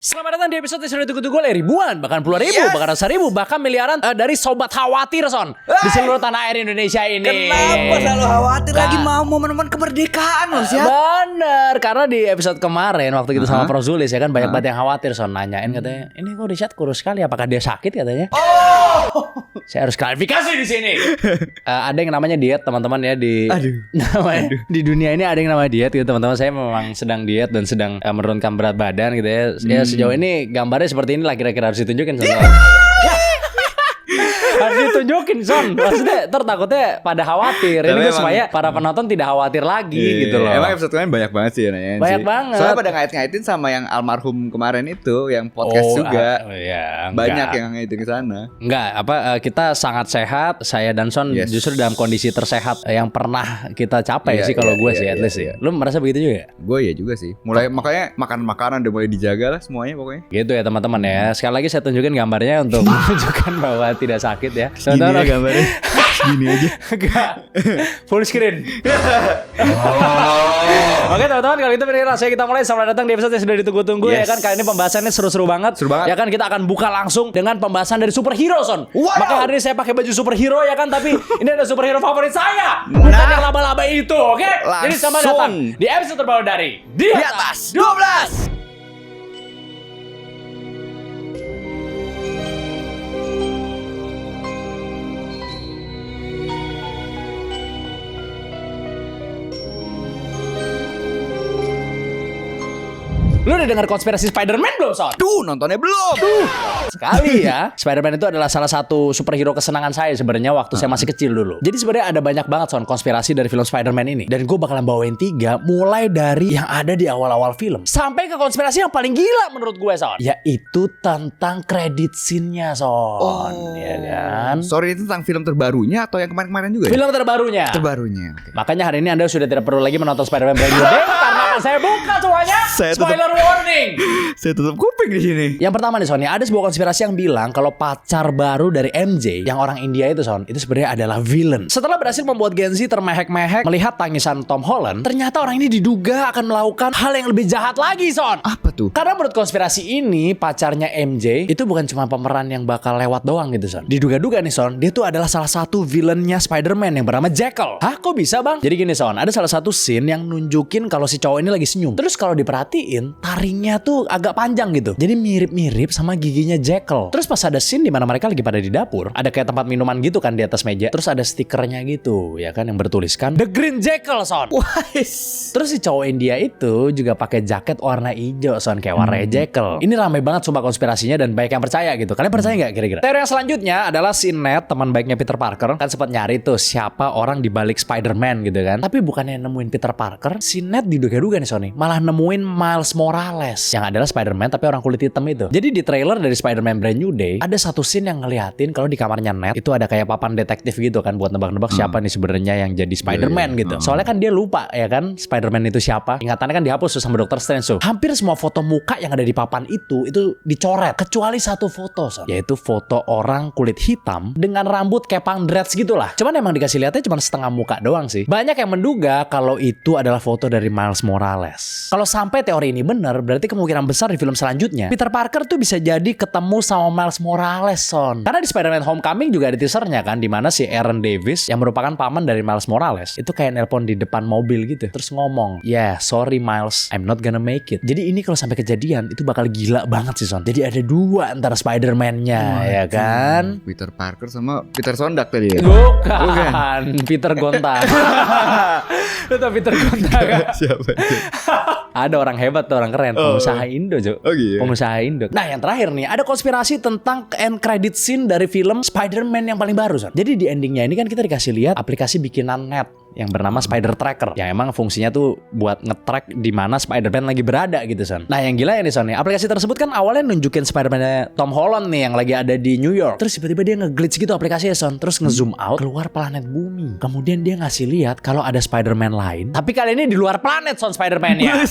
Selamat datang di episode yang sudah ditunggu-tunggu oleh ribuan, bahkan puluhan ribu, bahkan ratusan ribu, bahkan miliaran dari sobat khawatir Son di seluruh tanah air Indonesia ini. Kenapa selalu khawatir lagi mau momen-momen kemerdekaan loh sih? Bener, karena di episode kemarin waktu kita sama Prof Zulis ya kan banyak banget yang khawatir Son, nanyain katanya, ini kok Richard kurus sekali, apakah dia sakit katanya? Saya harus klarifikasi di sini. Ada yang namanya diet teman-teman ya di dunia ini ada yang namanya diet gitu teman-teman. Saya memang sedang diet dan sedang menurunkan berat badan gitu ya. Ya sejauh ini gambarnya seperti inilah kira-kira harus ditunjukin Son. Harus ditunjukin Son. Maksudnya takutnya pada khawatir. Ini kan supaya para penonton tidak khawatir lagi gitu loh. Emang episode kemarin banyak banget sih nanya. Banyak banget. Soalnya pada ngait-ngaitin sama yang almarhum kemarin itu, yang podcast juga. Iya, banyak yang ngaitin ke sana. Enggak, kita sangat sehat. Saya dan Son justru dalam kondisi tersehat yang pernah kita capai sih kalau gue sih at least sih. Lu merasa begitu juga? Gue ya juga sih. Mulai makanya makan-makanan udah mulai dijaga lah semuanya pokoknya. Gitu ya teman-teman ya. Sekali lagi saya tunjukin gambarnya untuk menunjukkan bahwa tidak sakit ya. Gini ya gambarnya. Gini aja. Enggak. Full screen. Oke teman-teman, kalau gitu rasanya kita mulai. Selamat datang di episode yang sudah ditunggu-tunggu ya kan. Kali ini pembahasannya seru-seru banget. Ya kan, kita akan buka langsung dengan pembahasan dari superhero Son. Maka hari ini saya pakai baju superhero ya kan, tapi ini ada superhero favorit saya. Bukan yang laba-laba itu, oke? Jadi selamat datang di episode terbaru dari Di Atas 12. Lu udah dengar konspirasi Spider-Man belum, Son? Tuh, nontonnya belum. Sekali ya. Spider-Man itu adalah salah satu superhero kesenangan saya sebenarnya waktu saya masih kecil dulu. Jadi sebenarnya ada banyak banget Son konspirasi dari film Spider-Man ini. Dan gue bakalan bawain 3 mulai dari yang ada di awal-awal film sampai ke konspirasi yang paling gila menurut gue, Son. Yaitu tentang credit scene-nya, Son. Ya kan? Sorry, itu tentang film terbarunya atau yang kemarin-kemarin juga ya? Film terbarunya. Okay. Makanya hari ini Anda sudah tidak perlu lagi menonton Spider-Man Brand New Day karena akan saya buka semuanya. Spoiler warning. Saya tutup kuping di sini. Yang pertama nih Son, ada sebuah konspirasi yang bilang kalau pacar baru dari MJ yang orang India itu Son, itu sebenarnya adalah villain. Setelah berhasil membuat Gen Z termehek-mehek melihat tangisan Tom Holland, ternyata orang ini diduga akan melakukan hal yang lebih jahat lagi Son. Apa tuh? Karena menurut konspirasi ini pacarnya MJ itu bukan cuma pemeran yang bakal lewat doang gitu Son. Diduga-duga nih Son, dia tuh adalah salah satu villainnya Spider-Man yang bernama Jekyll. Hah, kok bisa bang? Jadi gini Son, ada salah satu scene yang nunjukin kalau si cowok ini lagi senyum. Terus kalau diperhatiin, taringnya tuh agak panjang gitu. Jadi mirip-mirip sama giginya Jekyll. Terus pas ada scene di mana mereka lagi pada di dapur, ada kayak tempat minuman gitu kan di atas meja. Terus ada stikernya gitu, ya kan, yang bertuliskan The Green Jekyll Son. Terus si cowok India itu juga pakai jaket warna hijau Son, kayak warna Jekyll. Ini ramai banget sumpah konspirasinya dan banyak yang percaya gitu. Kalian percaya nggak kira-kira? Teori yang selanjutnya adalah si Ned, teman baiknya Peter Parker, kan sempat nyari tuh siapa orang di balik Spider-Man gitu kan. Tapi bukannya nemuin Peter Parker, si Ned diduga-duga nih Son, malah nemuin Miles Morales yang adalah Spider-Man tapi orang kulit hitam itu. Jadi di trailer dari Spider-Man Brand New Day ada satu scene yang ngeliatin kalau di kamarnya Ned itu ada kayak papan detektif gitu kan buat nebak-nebak siapa nih sebenarnya yang jadi Spider-Man gitu. Soalnya kan dia lupa ya kan Spider-Man itu siapa. Ingatannya kan dihapus sama Dr. Strange tuh. Hampir semua foto muka yang ada di papan itu dicoret kecuali satu foto Son, yaitu foto orang kulit hitam dengan rambut kepang dreads gitulah. Cuman emang dikasih lihatnya cuma setengah muka doang sih. Banyak yang menduga kalau itu adalah foto dari Miles Morales. Kalau sampai teori ini benar, berarti kemungkinan besar di film selanjutnya Peter Parker tuh bisa jadi ketemu sama Miles Morales Son. Karena di Spider-Man Homecoming juga ada teasernya kan, dimana si Aaron Davis yang merupakan paman dari Miles Morales itu kayak nelpon di depan mobil gitu, terus ngomong, sorry Miles, I'm not gonna make it. Jadi ini kalau sampai kejadian itu bakal gila banget sih Son. Jadi ada 2 antara Spider-Man-nya ya kan. Peter Parker sama Peter Sondak tadi ya? Bukan. Peter Gonta. Lu tau Peter Gonta kan? Siapa itu? Ada orang hebat tuh, orang keren, pengusaha Indo Jo. Pengusaha Indo. Nah yang terakhir nih, ada konspirasi tentang end credit scene dari film Spider-Man yang paling baru Son. Jadi di endingnya ini kan kita dikasih lihat aplikasi bikinan Ned yang bernama Spider Tracker, yang emang fungsinya tuh buat nge-track di mana Spider-Man lagi berada gitu Son. Nah yang gila ini Son, aplikasi tersebut kan awalnya nunjukin Spider-Man Tom Holland nih yang lagi ada di New York. Terus tiba-tiba dia nge-glitch gitu aplikasinya Son, terus nge-zoom out keluar planet bumi. Kemudian dia ngasih lihat kalau ada Spider-Man lain, tapi kali ini di luar planet Son Spider-Man-nya.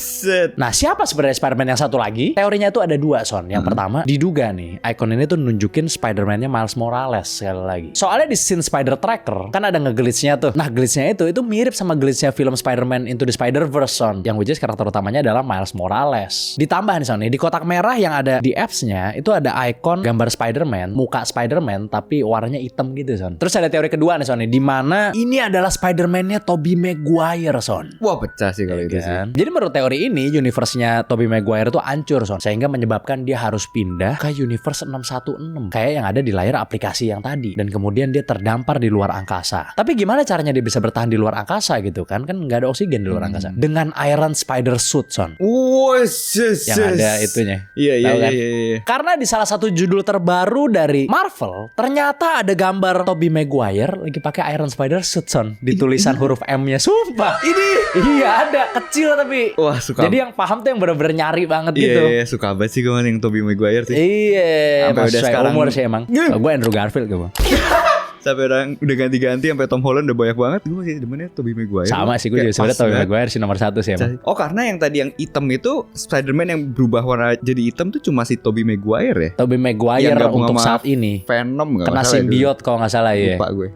Nah siapa sebenarnya Spider-Man yang satu lagi? Teorinya tuh ada 2 Son. Yang pertama, diduga nih icon ini tuh nunjukin Spider-Man-nya Miles Morales sekali lagi. Soalnya di scene Spider Tracker kan ada nge-glitch-nya tuh. Nah glitch-nya itu itu mirip sama glitch-nya film Spider-Man Into the Spider-Verse, Son. Yang which is karakter utamanya adalah Miles Morales. Ditambah nih, Son, di kotak merah yang ada di apps-nya itu ada icon gambar Spider-Man, muka Spider-Man tapi warnanya hitam gitu, Son. Terus ada teori kedua nih, Son, di mana ini adalah Spider-Man-nya Tobey Maguire, Son. Wah, pecah sih kalau itu sih. Kan? Jadi menurut teori ini universe-nya Tobey Maguire tuh hancur, Son, sehingga menyebabkan dia harus pindah ke universe 616 kayak yang ada di layar aplikasi yang tadi, dan kemudian dia terdampar di luar angkasa. Tapi gimana caranya dia bisa bertahan di luar angkasa gitu kan nggak ada oksigen di luar angkasa dengan Iron Spider suit, Son. Yang ada itunya. Iya. Kan? Karena di salah satu judul terbaru dari Marvel ternyata ada gambar Tobey Maguire lagi pakai Iron Spider suit, Son, di tulisan huruf M-nya. Sumpah. Iya ada, kecil tapi. Wah, suka. Jadi yang paham tuh yang bener-bener nyari banget gitu. Iya, suka banget sih gue yang Tobey Maguire sih. Iya, sampai udah sekarang umur sih emang. Gue Andrew Garfield gue. Sampai orang udah ganti-ganti, sampai Tom Holland udah banyak banget. Gue masih demennya Tobey Maguire. Sama sih, gue juga sebenarnya Tobey Maguire sih nomor 1 sih emang. Oh, karena yang tadi yang hitam itu Spider-Man yang berubah warna jadi hitam tuh cuma si Tobey Maguire ya. Tobey Maguire untuk saat ini Venom kena simbiot kalau nggak salah ya. Lupa gue.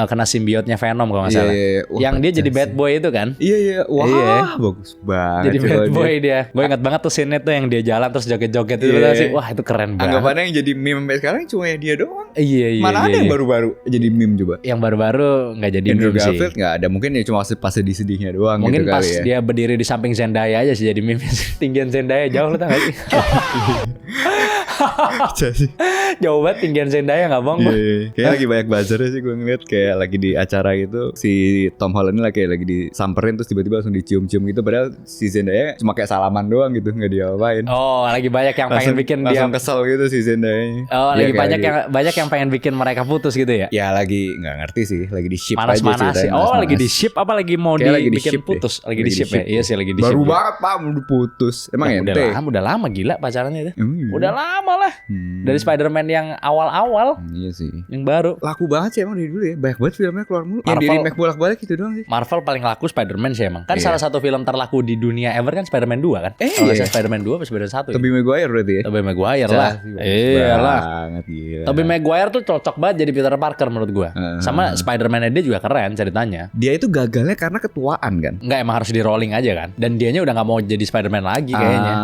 Kena simbiotnya Venom kalau nggak salah. Wah, yang dia jadi bad boy itu kan. Iya. Wah, bagus banget. Jadi bad boy dia. Gue ingat banget tuh scene tuh yang dia jalan terus joget-joget itu sih. Wah, itu keren banget. Anggapannya yang jadi meme sampai sekarang cuma ya dia doang. Iya. Mana ada yang baru-baru jadi meme coba? Yang baru-baru nggak jadi Andrew meme sih. Garfield nggak ada, mungkin ya cuma pas sedih-sedihnya doang. Mungkin gitu pas kali ya. dia berdiri di samping Zendaya aja sih jadi meme. Tinggian Zendaya jauh, lu tau gak sih? Jauh banget tinggian Zendaya, nggak bohong. Kayak lagi banyak buzzernya sih gue ngeliat, kayak lagi di acara gitu si Tom Holland ini kayak lagi disamperin terus tiba-tiba langsung dicium-cium gitu, padahal si Zendaya cuma kayak salaman doang gitu, nggak diapain. Oh, lagi banyak yang pengen bikin dia langsung kesel gitu si Zendaya. Oh, lagi banyak yang pengen bikin mereka putus gitu ya? Ya lagi nggak ngerti sih, lagi di ship aja sih. Oh, lagi di ship apa lagi mau dibikin putus? Lagi di ship ya? Iya sih, lagi di ship. Baru banget Pak, udah putus. Emang ente? Udah lama gila pacarannya itu. Udah lama lah. Dari Spider-Man yang awal-awal. Iya sih. Yang baru. Laku banget sih emang dari dulu ya. Banyak banget filmnya keluar mulu. Yang di remake bolak-balik gitu doang sih. Marvel paling laku Spider-Man sih emang. Kan salah satu film terlaku di dunia ever kan Spider-Man 2 kan? Iya. Spider-Man 2 apa Spider-Man 1? Tobey Maguire berarti ya? Tobey Maguire lah. Iyalah. Gila. Tobey Maguire tuh cocok banget jadi Peter Parker menurut gua. Sama Spider-Man dia juga keren ceritanya. Dia itu gagalnya karena ketuaan kan? Enggak, emang harus di rolling aja kan. Dan dianya udah gak mau jadi Spider-Man lagi kayaknya.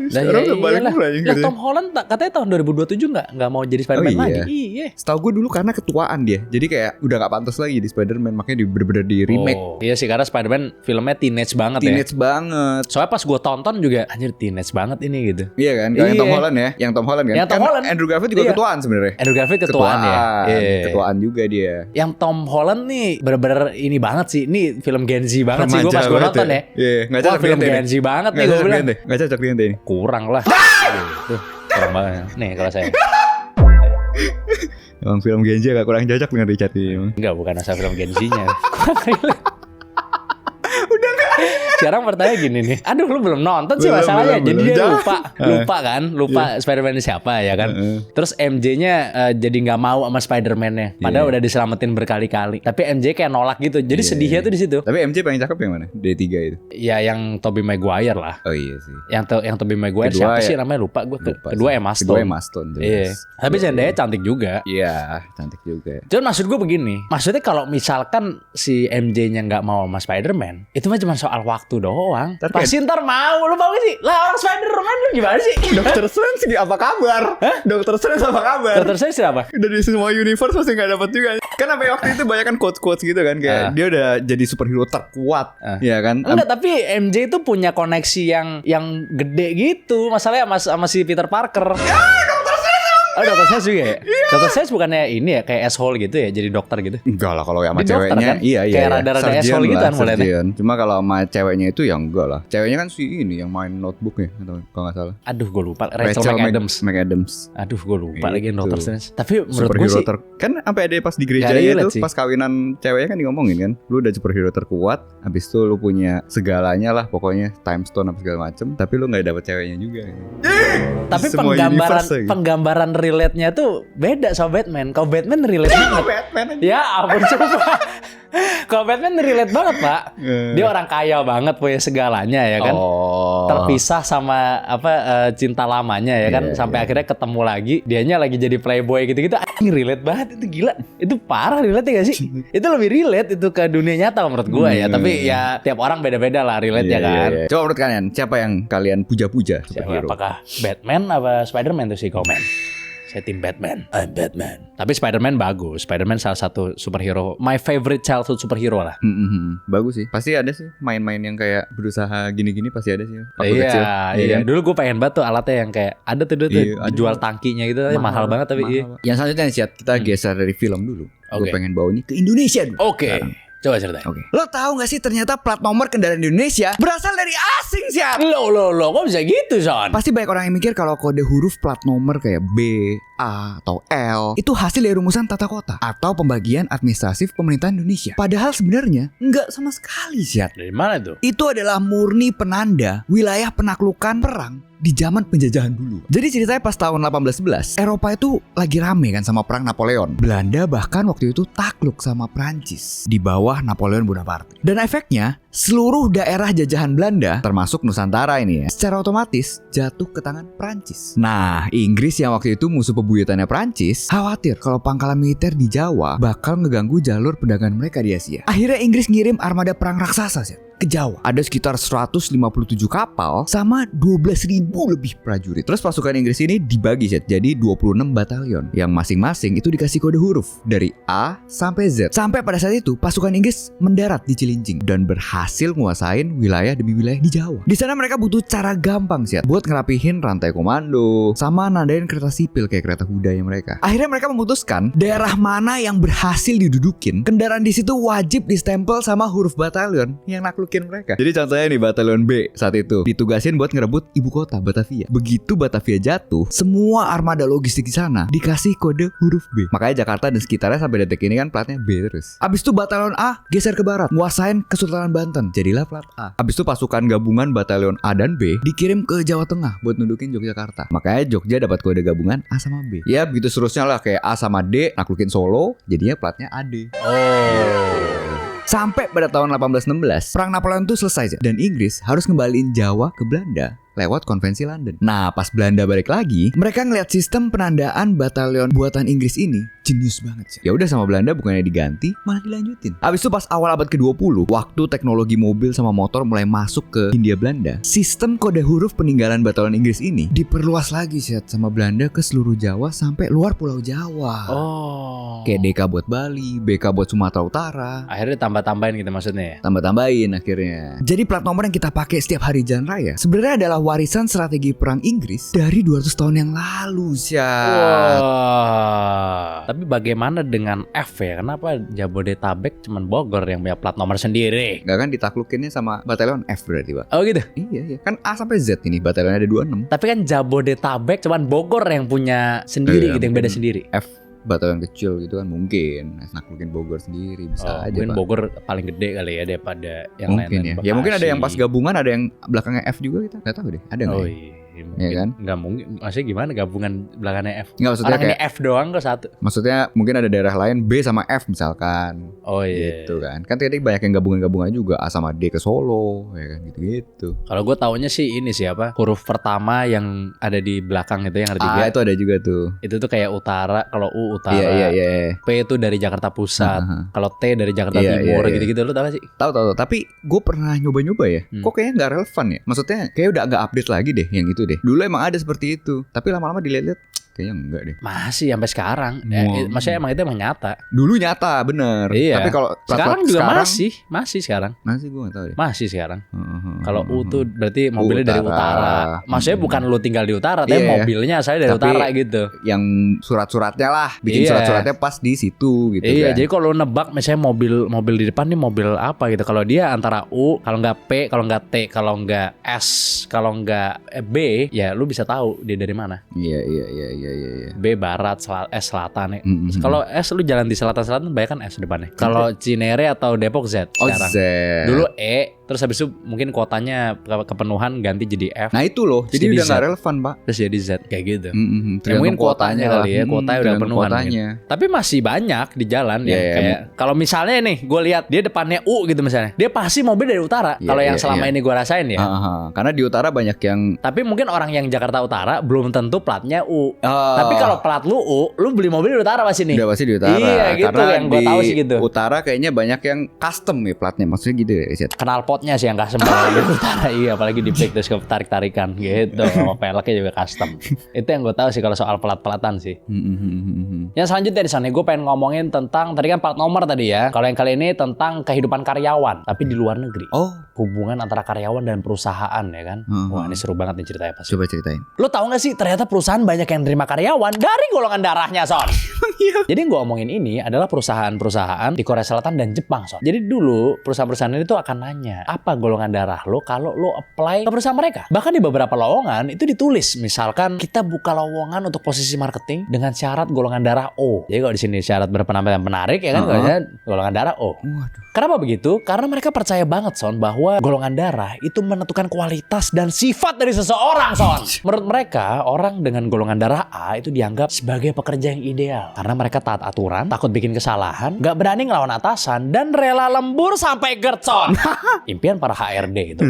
Sekarang udah balik mulai gitu. Tom Holland katanya tahun 2027 nggak mau jadi Spider-Man lagi. Iya. Setahu gue dulu karena ketuaan dia. Jadi kayak udah gak pantas lagi jadi Spider-Man, makanya bener-bener di remake. Oh, iya sih, karena Spider-Man filmnya teenage banget ya. Teenage banget. Soalnya pas gue tonton juga anjir teenage banget ini gitu. Iya kan? Yang Tom Holland ya, yang Tom Holland kan. Yang Tom Holland. Andrew Garfield juga ketuaan sebenarnya. Andrew Garfield ketuaan ya. Iya. Ketuaan juga dia. Yang Tom Holland nih bener-bener ini banget sih. Ini film Gen Z banget sih gue pas gue nonton ya. Iya, enggak cocok film Gen Z banget nih gue bilang. Enggak cocok dia ini. Kurang lah. Tuh, kurang banget. Nih kalau saya. Emang film Gen Z gak kurang cocok dengan Richard ini. Enggak, bukan asal film Gen Z-nya. Udah gak? Sekarang pertanyaan gini nih. Aduh, lu belum nonton sih masalahnya. Jadi dia lupa Spider-Man siapa ya kan. Terus MJ-nya jadi nggak mau sama Spider-Man-nya. Padahal udah diselamatin berkali-kali. Tapi MJ kayak nolak gitu. Jadi sedihnya tuh di situ. Tapi MJ paling cakep yang mana? D3 itu. Ya yang Tobey Maguire lah. Oh iya sih. Yang Tobey Maguire kedua, siapa sih namanya lupa gue. Kedua Emma Stone. Iya. Tapi Zendaya cantik juga. Iya, cantik juga. Cuman maksud gue begini. Maksudnya kalau misalkan si MJ-nya nggak mau sama Spider-Man, itu mah cuma soal waktu doang. Pasti ntar mau. Lu mau gak sih? Lah orang Spider-Man lu gimana sih? Dokter Strange apa kabar? Hah? Dokter Strange apa kabar? Dokter Strange siapa? Dari semua universe pasti gak dapet juga. Kan sampai waktu itu banyak kan quotes-quotes gitu kan. Kayak dia udah jadi superhero terkuat. Iya kan? Enggak, tapi MJ itu punya koneksi yang gede gitu. Masalahnya sama si Peter Parker. Oh, Dokter Strange juga ya? Iya. Dokter Strange bukannya ini ya kayak asshole gitu ya, jadi dokter gitu? Enggak lah, kalau sama di ceweknya kan? Iya kayak rada-rada asshole gitu kan mulai. Cuma kalau sama ceweknya itu ya enggak lah. Ceweknya kan si ini yang main notebook ya, kalau nggak salah. Aduh, gue lupa. Rachel McAdams. Aduh, gue lupa lagi Dokter Strange. Tapi menurut gue sih kan sampai ada pas di gereja itu pas kawinan ceweknya kan ngomongin kan, lu udah superhero terkuat, habis itu lu punya segalanya lah pokoknya, time stone apa segala macem, tapi lu nggak dapet ceweknya juga. Tapi penggambaran relate-nya tuh beda sama Batman. Kalau Batman relate banget. Batman aja. Ya ampun coba. Kalau Batman relate banget Pak. Dia orang kaya banget punya segalanya ya kan. Terpisah sama cinta lamanya ya kan. Sampai akhirnya ketemu lagi. Dianya lagi jadi playboy gitu-gitu. Anjing relate banget itu gila. Itu parah relate ya gak sih? Itu lebih relate itu ke dunia nyata menurut gue ya. Tapi ya tiap orang beda-beda lah relate ya kan. Coba menurut kalian siapa yang kalian puja-puja superhero? Apakah Batman apa Spider-Man tuh sih komen? Saya tim Batman. I'm Batman. Tapi Spider-Man bagus. Spider-Man salah satu superhero. My favorite childhood superhero lah. Bagus sih. Pasti ada sih main-main yang kayak berusaha gini-gini pasti ada sih. Iya. Dulu gue pengen banget tuh alatnya yang kayak ada tuh jual tangkinya gitu. Mahal banget tapi iya. Yang selanjutnya nih, kita geser dari film dulu. Gue Oke. pengen bawa ini ke Indonesia dulu. Oke. Coba ceritain. Lo tahu gak sih ternyata plat nomor kendaraan di Indonesia berasal dari asing siap? Lo kok bisa gitu Son? Pasti banyak orang yang mikir kalau kode huruf plat nomor kayak B, A, atau L itu hasil dari rumusan tata kota atau pembagian administratif pemerintahan Indonesia. Padahal sebenarnya nggak sama sekali siap. Dari mana tuh? Itu adalah murni penanda wilayah penaklukan perang di zaman penjajahan dulu. Jadi ceritanya pas tahun 1811, Eropa itu lagi rame kan sama perang Napoleon. Belanda bahkan waktu itu takluk sama Prancis di bawah Napoleon Bonaparte. Dan efeknya, seluruh daerah jajahan Belanda, termasuk Nusantara ini ya, secara otomatis jatuh ke tangan Prancis. Nah, Inggris yang waktu itu musuh bebuyutannya Prancis, khawatir kalau pangkalan militer di Jawa bakal ngeganggu jalur perdagangan mereka di Asia. Akhirnya Inggris ngirim armada perang raksasa sih ke Jawa. Ada sekitar 157 kapal sama 12.000 lebih prajurit. Terus pasukan Inggris ini dibagi set jadi 26 batalion yang masing-masing itu dikasih kode huruf dari A sampai Z. Sampai pada saat itu pasukan Inggris mendarat di Cilincing dan berhasil menguasain wilayah demi wilayah di Jawa. Di sana mereka butuh cara gampang sih buat ngerapihin rantai komando sama nandain kereta sipil kayak kereta kudanya mereka. Akhirnya mereka memutuskan daerah mana yang berhasil didudukin, kendaraan di situ wajib distempel sama huruf batalion yang naklukin mereka. Jadi contohnya nih batalion B saat itu ditugasin buat ngerebut ibu kota Batavia. Begitu Batavia jatuh, semua armada logistik di sana dikasih kode huruf B. Makanya Jakarta dan sekitarnya sampai detik ini kan platnya B terus. Abis itu batalion A geser ke barat, nguasain Kesultanan Banten, jadilah plat A. Abis itu pasukan gabungan batalion A dan B dikirim ke Jawa Tengah buat nudukin Yogyakarta. Makanya Jogja dapat kode gabungan A sama B. Ya begitu seterusnya lah, kayak A sama D naklukin Solo, jadinya platnya AD. Sampai pada tahun 1816, perang Napoleon itu selesai dan Inggris harus ngembaliin Jawa ke Belanda lewat konvensi London. Nah, pas Belanda balik lagi, mereka ngeliat sistem penandaan batalion buatan Inggris ini jenius banget sih. Ya udah sama Belanda bukannya diganti, malah dilanjutin. Abis itu pas awal abad ke-20, waktu teknologi mobil sama motor mulai masuk ke Hindia Belanda, sistem kode huruf peninggalan batalion Inggris ini diperluas lagi sih sama Belanda ke seluruh Jawa sampai luar Pulau Jawa. Kayak DK buat Bali, BK buat Sumatera Utara. Akhirnya tambah-tambahin gitu maksudnya ya? Tambah-tambahin akhirnya. Jadi plat nomor yang kita pakai setiap hari jalan raya sebenarnya adalah warisan strategi perang Inggris dari 200 tahun yang lalu, Syah. Tapi bagaimana dengan F ya? Kenapa Jabodetabek cuman Bogor yang punya plat nomor sendiri? Gak kan ditaklukinnya sama batalion F berarti, Pak? Oh gitu? Iya. Kan A sampai Z ini batalionnya ada 26. Tapi kan Jabodetabek cuman Bogor yang punya sendiri gitu, yang beda sendiri. F batalion kecil gitu kan mungkin naklukin Bogor sendiri bisa aja, mungkin Pak. Bogor paling gede kali ya daripada yang Mungkin lain. ya. Ya mungkin ada yang pas gabungan, ada yang belakangnya F juga, kita nggak tahu deh. Ada nggak? Oh ya? iya. Ya kan? Nggak mungkin. Maksudnya gimana gabungan belakangnya F? Nggak, maksudnya Orang ini kayak F doang kok satu. maksudnya mungkin ada daerah lain B sama F misalkan. Oh iya. Gitu kan. Kan tadi banyak yang gabungan-gabungan juga, A sama D ke Solo ya kan, gitu-gitu. Kalau gue taunya sih ini siapa? Huruf pertama yang ada di belakang itu yang ada tiga. A itu ada juga tuh. Itu tuh kayak utara. Kalau U utara. Iya. P itu dari Jakarta Pusat. Kalau T dari Jakarta Timur gitu-gitu. Lu tahu gak sih? Tahu. Tapi gue pernah nyoba-nyoba ya. Kok kayaknya nggak relevan ya. Maksudnya kayak udah agak update lagi deh yang itu deh. Dulu emang ada seperti itu. Tapi lama-lama dilihat kayaknya enggak deh. Masih sampai sekarang. Maksudnya emang itu emang nyata. Dulu nyata bener. Iya. Tapi kalau sekarang juga masih sekarang. Masih gue nggak tahu deh. Masih sekarang. Kalau U tuh berarti mobilnya dari utara. Maksudnya bukan lu tinggal di utara, tapi mobilnya saya dari utara gitu. Yang surat-suratnya lah, bikin surat-suratnya pas di situ gitu. Iya, kan. jadi kalau lu nebak misalnya mobil di depan nih mobil apa gitu. Kalau dia antara U, kalau nggak P, kalau nggak T, kalau nggak S, kalau nggak B, ya lu bisa tahu dia dari mana. Iya. B barat, S selatan ya. Kalau S lu jalan di selatan banyak kan S depannya. Kalau Cinere atau Depok Z sekarang. Z. Dulu E, terus habis itu mungkin kuotanya kepenuhan ganti jadi F. Nah itu loh, jadi udah nggak relevan pak. Terus jadi Z kayak gitu. Ya, Tergantung mungkin kuotanya kali ya, kuotanya udah penuhan. Tapi masih banyak di jalan yang kayak kalau misalnya nih, gue lihat dia depannya U gitu misalnya, dia pasti mobil dari utara. Kalau yang selama ini gue rasain ya. Karena di utara banyak yang. Tapi mungkin orang yang Jakarta Utara belum tentu platnya U. Tapi kalau plat lu U, lu beli mobil di utara pasti nih. Udah pasti di utara. Iya gitu, karena yang gue tahu sih gitu. Utara kayaknya banyak yang custom ya platnya, maksudnya gitu ya. Knalpotnya sih yang custom di utara, iya, apalagi di plate terus tarik-tarikan gitu, sama peleknya juga custom. Itu yang gue tahu sih kalau soal plat-platan sih. Yang selanjutnya di sana gue pengen ngomongin tentang tadi kan plat nomor tadi ya. Kalau yang kali ini tentang kehidupan karyawan, tapi di luar negeri. Hubungan antara karyawan dan perusahaan ya kan. Wah ini seru banget nih ceritanya pasti. Coba ceritain. Lo tau gak sih ternyata perusahaan banyak yang nerima karyawan dari golongan darahnya Son. Jadi yang gue omongin ini adalah perusahaan-perusahaan di Korea Selatan dan Jepang Son. Jadi dulu perusahaan-perusahaan ini tuh akan nanya apa golongan darah lo kalau lo apply ke perusahaan mereka. Bahkan di beberapa lowongan itu ditulis misalkan kita buka lowongan untuk posisi marketing dengan syarat golongan darah O. Jadi kalau di sini syarat berpenampilan menarik ya kan, golongan darah O. Kenapa begitu? Karena mereka percaya banget Son bahwa golongan darah itu menentukan kualitas dan sifat dari seseorang Son. Menurut mereka orang dengan golongan darah A itu dianggap sebagai pekerja yang ideal karena mereka taat aturan, takut bikin kesalahan, gak berani ngelawan atasan, dan rela lembur sampai GERD Son. Impian para HRD itu.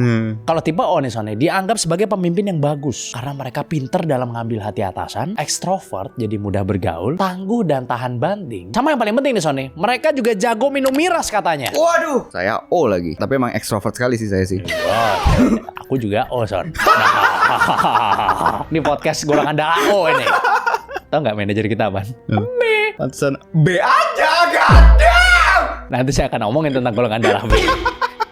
Kalau tipe O nih Son, dianggap sebagai pemimpin yang bagus karena mereka pinter dalam mengambil hati atasan, ekstrovert jadi mudah bergaul, tangguh dan tahan banting. Sama yang paling penting nih Son, mereka juga jago minum miras katanya. Waduh, saya O lagi. Tapi emang ekstrovert sekali sih saya sih. Aku juga O Son. Ini podcast golongan darah O ini. Tahu nggak manajer kita Ban? B. Pantesan B aja, goddamn. Nanti saya akan ngomongin tentang golongan darah B.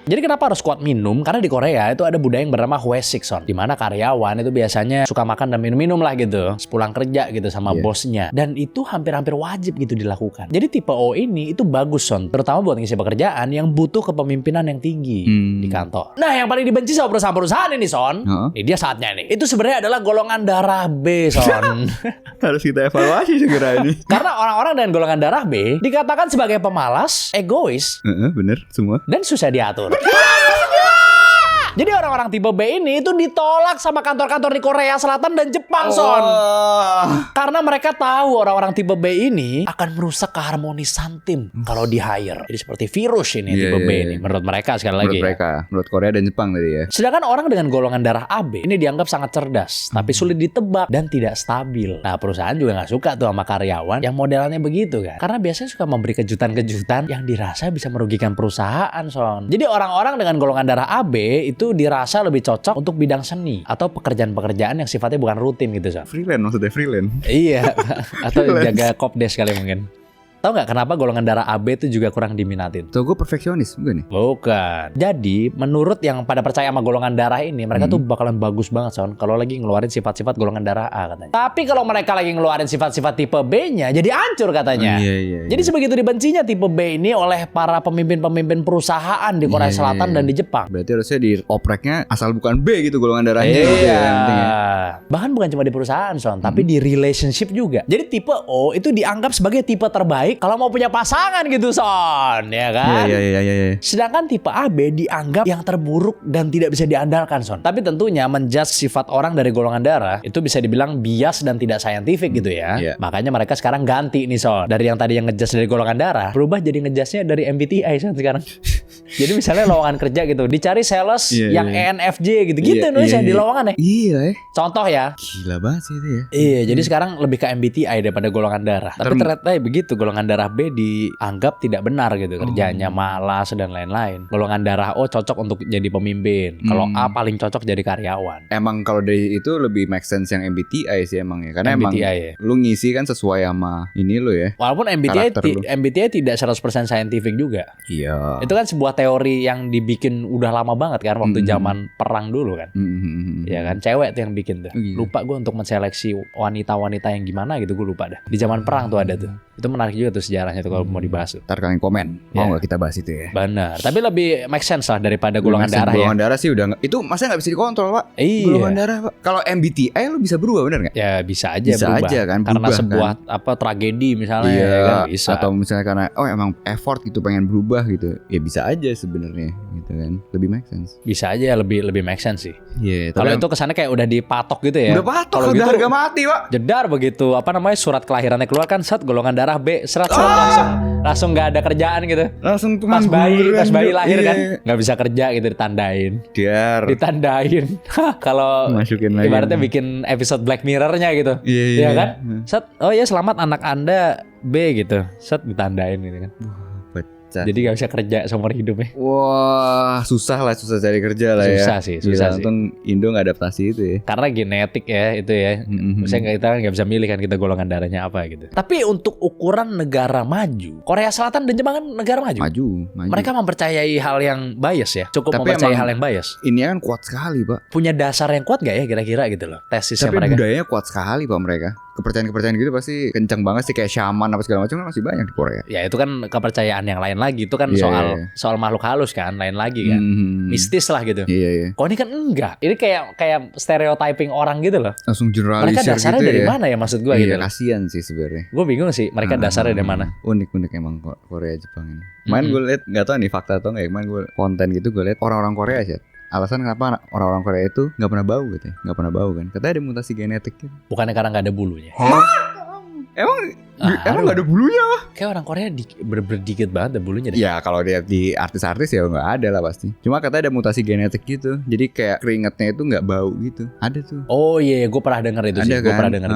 Jadi kenapa harus kuat minum? Karena di Korea itu ada budaya yang bernama Hwesik Son, di mana karyawan itu biasanya suka makan dan minum-minum lah gitu sepulang kerja gitu sama bosnya. Dan itu hampir-hampir wajib gitu dilakukan. Jadi tipe O ini itu bagus Son, terutama buat ngisi pekerjaan yang butuh kepemimpinan yang tinggi di kantor. Nah yang paling dibenci sama perusahaan-perusahaan ini Son, ini dia saatnya nih. Itu sebenarnya adalah golongan darah B Son. Harus kita evaluasi segera ini. Karena orang-orang dengan golongan darah B dikatakan sebagai pemalas, egois, bener semua, dan susah diatur. Jadi orang-orang tipe B ini itu ditolak sama kantor-kantor di Korea Selatan dan Jepang Son. Karena mereka tahu orang-orang tipe B ini akan merusak keharmonisan tim kalau di hire. Jadi seperti virus ini tipe B ini menurut mereka sekali lagi. Menurut mereka, menurut Korea dan Jepang tadi ya. Sedangkan orang dengan golongan darah AB ini dianggap sangat cerdas, tapi sulit ditebak dan tidak stabil. Nah perusahaan juga nggak suka tuh sama karyawan yang modelannya begitu kan. Karena biasanya suka memberi kejutan-kejutan yang dirasa bisa merugikan perusahaan Son. Jadi orang-orang dengan golongan darah AB itu dirasa lebih cocok untuk bidang seni atau pekerjaan-pekerjaan yang sifatnya bukan rutin gitu Son. Freelance maksudnya freelance. Iya. Atau jaga kopdes kali mungkin. Tahu nggak kenapa golongan darah AB itu juga kurang diminatin? Tuh gue perfeksionis bukan nih? Bukan. Jadi menurut yang pada percaya sama golongan darah ini, mereka tuh bakalan bagus banget Son kalau lagi ngeluarin sifat-sifat golongan darah A katanya. Tapi kalau mereka lagi ngeluarin sifat-sifat tipe B-nya jadi hancur katanya. Jadi sebegitu dibencinya tipe B ini oleh para pemimpin-pemimpin perusahaan di Korea Selatan dan di Jepang. Berarti harusnya di opreknya asal bukan B gitu golongan darahnya. Bahkan bukan cuma di perusahaan Son, tapi di relationship juga. Jadi tipe O itu dianggap sebagai tipe terbaik kalau mau punya pasangan gitu Son, ya kan? Iya. Sedangkan tipe AB dianggap yang terburuk dan tidak bisa diandalkan Son. Tapi tentunya menjudge sifat orang dari golongan darah itu bisa dibilang bias dan tidak saintifik gitu ya. Makanya mereka sekarang ganti nih Son. Dari yang tadi yang ngejudge dari golongan darah, berubah jadi ngejudge-nya dari MBTI Son sekarang. Jadi misalnya lowongan kerja gitu, dicari sales yang ENFJ gitu-gitu nulisnya di lowongan ya. Iya. Contoh ya. Gila banget sih itu ya. Iya, jadi sekarang lebih ke MBTI daripada golongan darah. Tapi ternyata begitu, golongan darah B dianggap tidak benar gitu, kerjanya malas dan lain-lain. Golongan darah O cocok untuk jadi pemimpin. Kalau A paling cocok jadi karyawan. Emang kalau dari itu lebih make sense yang MBTI sih emang ya. Karena MBTI emang lu ngisi kan sesuai sama ini lu ya. Walaupun MBTI tidak 100% saintifik juga. Iya. Itu kan sebuah teori yang dibikin udah lama banget kan waktu zaman perang dulu kan. Ya kan, cewek tuh yang bikin tuh. Lupa gue untuk menseleksi wanita-wanita yang gimana gitu, gue lupa dah. Di zaman perang tuh ada tuh. Itu menarik juga tuh sejarahnya tuh kalau mau dibahas tuh. Ntar kalian komen, mau nggak kita bahas itu ya? Benar, tapi lebih make sense lah daripada golongan darah ya. Golongan darah sih udah itu masa nggak bisa dikontrol Pak. Golongan darah Pak. Kalau MBTI lu bisa berubah bener nggak? Ya bisa aja bisa berubah. Aja kan, karena berubah, sebuah kan? Tragedi misalnya ya kan bisa. Atau misalnya karena emang effort gitu pengen berubah gitu. Ya bisa aja sebenarnya gitu kan. Lebih make sense. Bisa aja lebih make sense sih. Iya, Kalau itu kesannya kayak udah dipatok gitu ya. udah patok, Kalau udah gitu harga mati, Pak. jedar begitu surat kelahirannya keluar kan, set golongan darah B, langsung nggak ada kerjaan gitu. Langsung Pas bayi lahir iya. kan nggak bisa kerja gitu, ditandain. Kalau Masukin lagi. ibaratnya bikin episode Black Mirror-nya gitu. Iya. kan? Set, oh ya selamat anak Anda B gitu. Set ditandain gitu kan. Pecah. Jadi gak bisa kerja seumur hidup ya. Wah, susah cari kerja lah ya. Susah sih. Untung Indo nggak adaptasi itu ya. Karena genetik ya itu ya. Misalnya kita nggak bisa milih kan kita golongan darahnya apa gitu. Tapi untuk ukuran negara maju, Korea Selatan dan Jepang kan negara maju. Maju. Mereka mempercayai hal yang bias ya. Cukup Tapi mempercayai emang hal yang bias. Ini kan kuat sekali, Pak. Punya dasar yang kuat gak ya kira-kira gitu loh tesisnya Tapi mereka. budayanya kuat sekali, Pak, mereka. Kepercayaan gitu pasti kencang banget sih, kayak shaman apa segala macam kan masih banyak di Korea. Ya itu kan kepercayaan yang lain lagi. Itu kan Iya, soal makhluk halus kan, lain lagi kan. Mistis lah gitu. Iya. Kok ini kan enggak. Ini kayak stereotyping orang gitu loh. Langsung generalisir Mereka dasarnya gitu dari ya. mana ya maksud gue Iya, gitu. kasihan sih sebenarnya. Gue bingung sih mereka dasarnya dari mana. Unik emang Korea Jepang ini. Kemarin gue liat, nggak tahu nih fakta atau nggak. Kemarin gue konten gitu gue liat orang-orang Korea sih. Alasan kenapa orang-orang Korea itu nggak pernah bau gitu, nggak pernah bau kan? Katanya ada mutasi genetik gitu. Bukannya karena nggak ada bulunya. Emang nggak ada bulunya? Kayak orang Korea berdikit banget ada bulunya deh. Ya kalau dia di artis-artis ya nggak ada lah pasti. Cuma katanya ada mutasi genetik gitu. Jadi kayak keringatnya itu nggak bau gitu. Ada tuh. Oh iya, gue pernah denger itu sih. Ada Gue kan? pernah denger.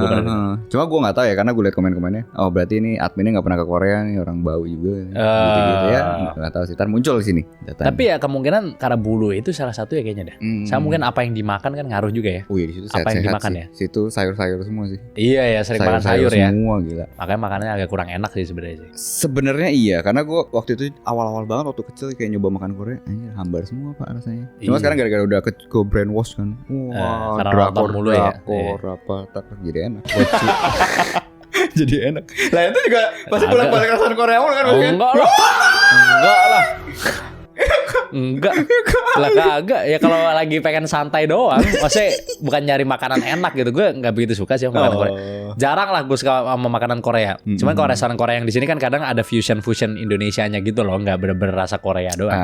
Cuma gue nggak tahu ya karena gue liat komen-komennya. Oh berarti ini adminnya nggak pernah ke Korea nih, orang bau juga. Gitu ya. Nggak tahu sih. Ntar muncul di sini datanya. Tapi ya kemungkinan karena bulu itu salah satu ya kayaknya dah. Sama mungkin apa yang dimakan kan ngaruh juga ya. Wih, di situ apa yang sehat-sehat dimakan sih. ya? Situ sayur-sayur semua sih. Iya ya, sering makan sayur ya. Semua gila. Makanya makanannya agak kurang enak sih sebenarnya sih. Sebenarnya iya, karena gue waktu itu awal-awal banget waktu kecil kayak nyoba makan Korea, anjir hambar semua Pak rasanya. Cuma Iya. sekarang gara-gara udah ke brainwash kan. Wah, karena drakor nonton mulu ya. apa tak jadi enak. Jadi enak. Lah itu juga pasti bolak-balik restoran Korea mulu kan Oh, enggak lah. Enggak lah. Enggak lah kagak. Ya kalau lagi pengen santai doang. Maksudnya bukan nyari makanan enak gitu. Gue gak begitu suka sih sama makanan Korea. Jarang lah gue suka sama makanan Korea. Cuman kalau restoran Korea yang di sini kan kadang ada fusion Indonesianya gitu loh. Gak bener-bener rasa Korea doang.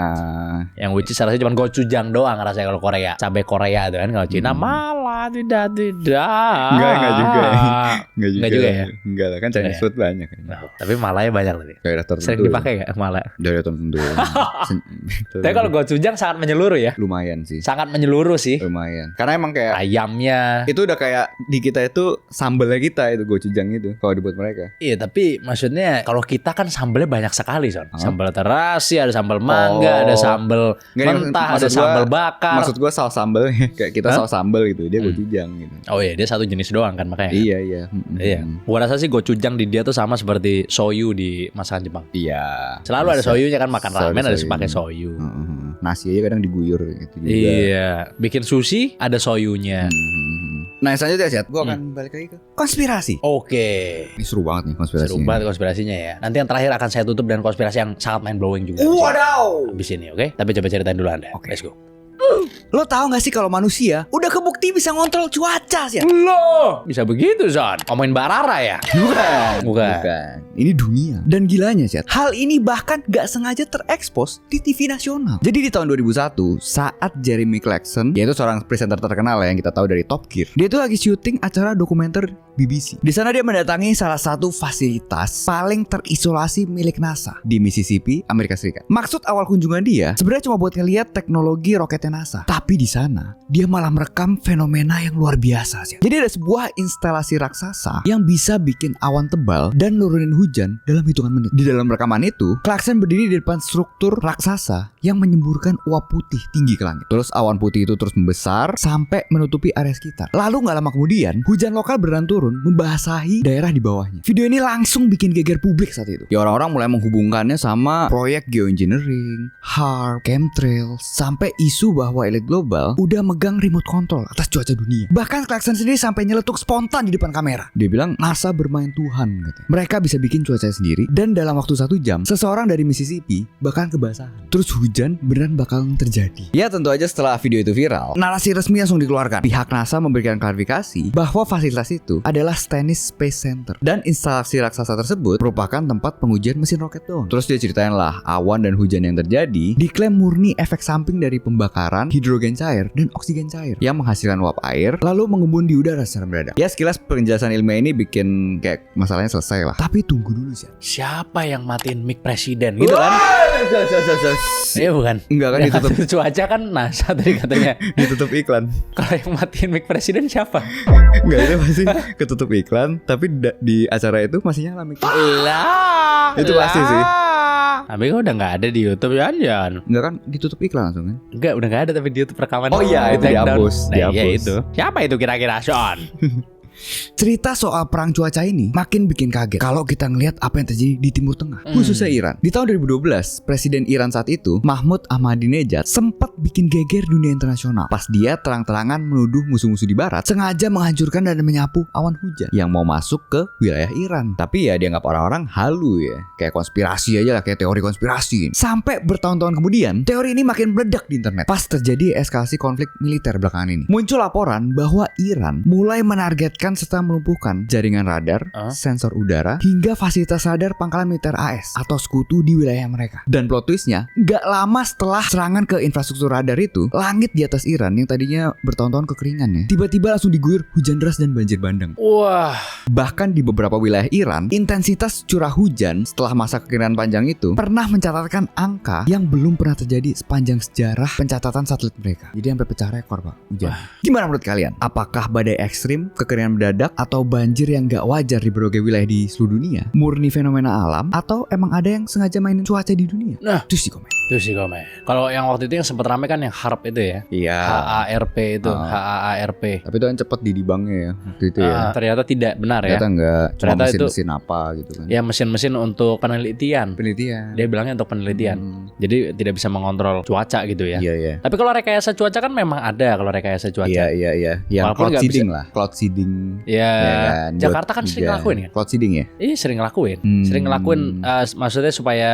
Yang which is rasanya cuma gochujang doang rasanya kalau Korea. Cabai Korea tuh kan. Kalau Cina malah tidak. Enggak juga. Enggak juga ya. Enggak lah kan Chinese food banyak. Nah, tapi malanya banyak loh. Daerah tertentu. Sering dipakai gak malah? Daerah tertentu. Tapi kalau gochujang sangat menyeluruh ya. Lumayan sih. Sangat menyeluruh sih. Lumayan. Karena emang kayak ayamnya itu udah kayak di kita itu sambelnya kita itu gochujang itu kalau dibuat mereka. Iya tapi maksudnya kalau kita kan sambelnya banyak sekali Son. Sambal terasi, ada sambal mangga, ada sambal mentah, ada sambal bakar. Maksud gua saus sambel kayak kita saus sambel gitu. Dia gochujang gitu. Oh iya dia satu jenis doang kan makanya. Iya. Iya. Gua rasa sih gochujang di dia tuh sama seperti soyu di masakan Jepang. Iya. Selalu ada soyunya kan, makan ramen ada pakai soyu. Nasi aja kadang diguyur gitu juga. Iya. Bikin sushi ada soyunya. Nah selanjutnya Siat, gue akan balik lagi ke konspirasi. Oke. Ini seru banget nih konspirasi. Seru banget konspirasinya ya. Nanti yang terakhir akan saya tutup dengan konspirasi yang sangat mind blowing juga. Wadaw. Habis ini oke. Tapi coba ceritain dulu Anda. Oke. Let's go. Lo tahu gak sih kalau manusia udah kebukti bisa ngontrol cuaca sih? Loh, bisa begitu Zon? Ngomongin Barara ya? Bukan. Ini dunia. Dan gilanya sih, hal ini bahkan gak sengaja terekspos di TV nasional. Jadi di tahun 2001, saat Jeremy Clarkson, yaitu seorang presenter terkenal yang kita tahu dari Top Gear, dia tuh lagi syuting acara dokumenter BBC. Di sana dia mendatangi salah satu fasilitas paling terisolasi milik NASA di Mississippi, Amerika Serikat. Maksud awal kunjungan dia sebenarnya cuma buat ngeliat teknologi roketnya NASA. Tapi di sana dia malah merekam fenomena yang luar biasa sih. Jadi ada sebuah instalasi raksasa yang bisa bikin awan tebal dan nurunin hujan dalam hitungan menit. Di dalam rekaman itu, Clarkson berdiri di depan struktur raksasa yang menyemburkan uap putih tinggi ke langit. Terus awan putih itu terus membesar sampai menutupi area sekitar. Lalu gak lama kemudian, hujan lokal beneran turun membasahi daerah di bawahnya. Video ini langsung bikin geger publik saat itu. Ya orang-orang mulai menghubungkannya sama proyek geoengineering, HARP, chemtrails, sampai isu bahwa elit global udah megang remote control atas cuaca dunia. Bahkan Clarkson sendiri sampai nyeletuk spontan di depan kamera. Dia bilang NASA bermain Tuhan katanya. Mereka bisa bikin cuaca sendiri dan dalam waktu 1 jam seseorang dari Mississippi bahkan kebasahan. Terus hujan beneran bakal terjadi. Ya tentu aja setelah video itu viral, narasi resmi langsung dikeluarkan. Pihak NASA memberikan klarifikasi bahwa fasilitas itu adalah Stennis Space Center dan instalasi raksasa tersebut merupakan tempat pengujian mesin roket doang. Terus dia ceritain lah awan dan hujan yang terjadi diklaim murni efek samping dari pembakaran hidrogen cair dan oksigen cair yang menghasilkan uap air lalu mengembun di udara secara mendadak. Ya sekilas penjelasan ilmiah ini bikin kayak masalahnya selesai lah. Tapi tunggu dulu sih. Siapa yang matiin mic presiden gitu kan? Iya bukan? Enggak kan, yang ditutup. ngatur cuaca kan NASA tadi katanya. Ditutup iklan. Kalau yang matiin mic presiden siapa? Enggak, itu masih ketutup iklan. Tapi di acara itu masih nyala mic. Lah. Itu pasti sih. Tapi kok udah nggak ada di YouTube ya? Enggak kan, ditutup iklan langsung kan? Enggak, udah nggak ada tapi di YouTube rekaman. Oh iya, itu take down. dihapus. Nah, iya Dihapus. itu. Siapa itu kira-kira, Sean? Cerita soal perang cuaca ini makin bikin kaget kalau kita ngelihat apa yang terjadi di Timur Tengah, khususnya Iran. Di tahun 2012, Presiden Iran saat itu, Mahmoud Ahmadinejad, sempat bikin geger dunia internasional pas dia terang-terangan menuduh musuh-musuh di barat sengaja menghancurkan dan menyapu awan hujan yang mau masuk ke wilayah Iran. Tapi ya dianggap orang-orang halu ya, kayak konspirasi aja lah, kayak teori konspirasi. Sampai bertahun-tahun kemudian, teori ini makin meledak di internet pas terjadi eskalasi konflik militer belakangan ini. Muncul laporan bahwa Iran mulai menargetkan serta melumpuhkan jaringan radar, sensor udara, hingga fasilitas radar pangkalan militer AS atau sekutu di wilayah mereka. Dan plot twistnya, gak lama setelah serangan ke infrastruktur radar itu, langit di atas Iran yang tadinya bertahun-tahun kekeringan ya, tiba-tiba langsung diguyur hujan deras dan banjir bandang. Wah. Bahkan di beberapa wilayah Iran, intensitas curah hujan setelah masa kekeringan panjang itu pernah mencatatkan angka yang belum pernah terjadi sepanjang sejarah pencatatan satelit mereka. Jadi sampai pecah rekor pak hujan. Gimana menurut kalian? Apakah badai ekstrim, kekeringan mendadak, atau banjir yang gak wajar di berbagai wilayah di seluruh dunia murni fenomena alam, atau emang ada yang sengaja mainin cuaca di dunia? Nah, Terus di komen. Kalau yang waktu itu yang sempat rame kan yang HARP itu ya. Iya. HARP itu, HAARP. Tapi itu kan cepet di debangnya ya waktu itu ya. Ternyata tidak benar ya. Ternyata enggak, cuma Ternyata itu mesin-mesin apa gitu kan. Ya mesin-mesin untuk penelitian. Penelitian. Dia bilangnya untuk penelitian. Jadi tidak bisa mengontrol cuaca gitu ya. Iya, iya. Tapi kalau rekayasa cuaca kan memang ada kalau rekayasa cuaca. Iya. Yang Walaupun cloud nggak seeding lah. Cloud seeding. Ya, kan, Jakarta kan buat sering hujan. ngelakuin kan? Cloud seeding ya? Iya sering ngelakuin. Sering ngelakuin maksudnya supaya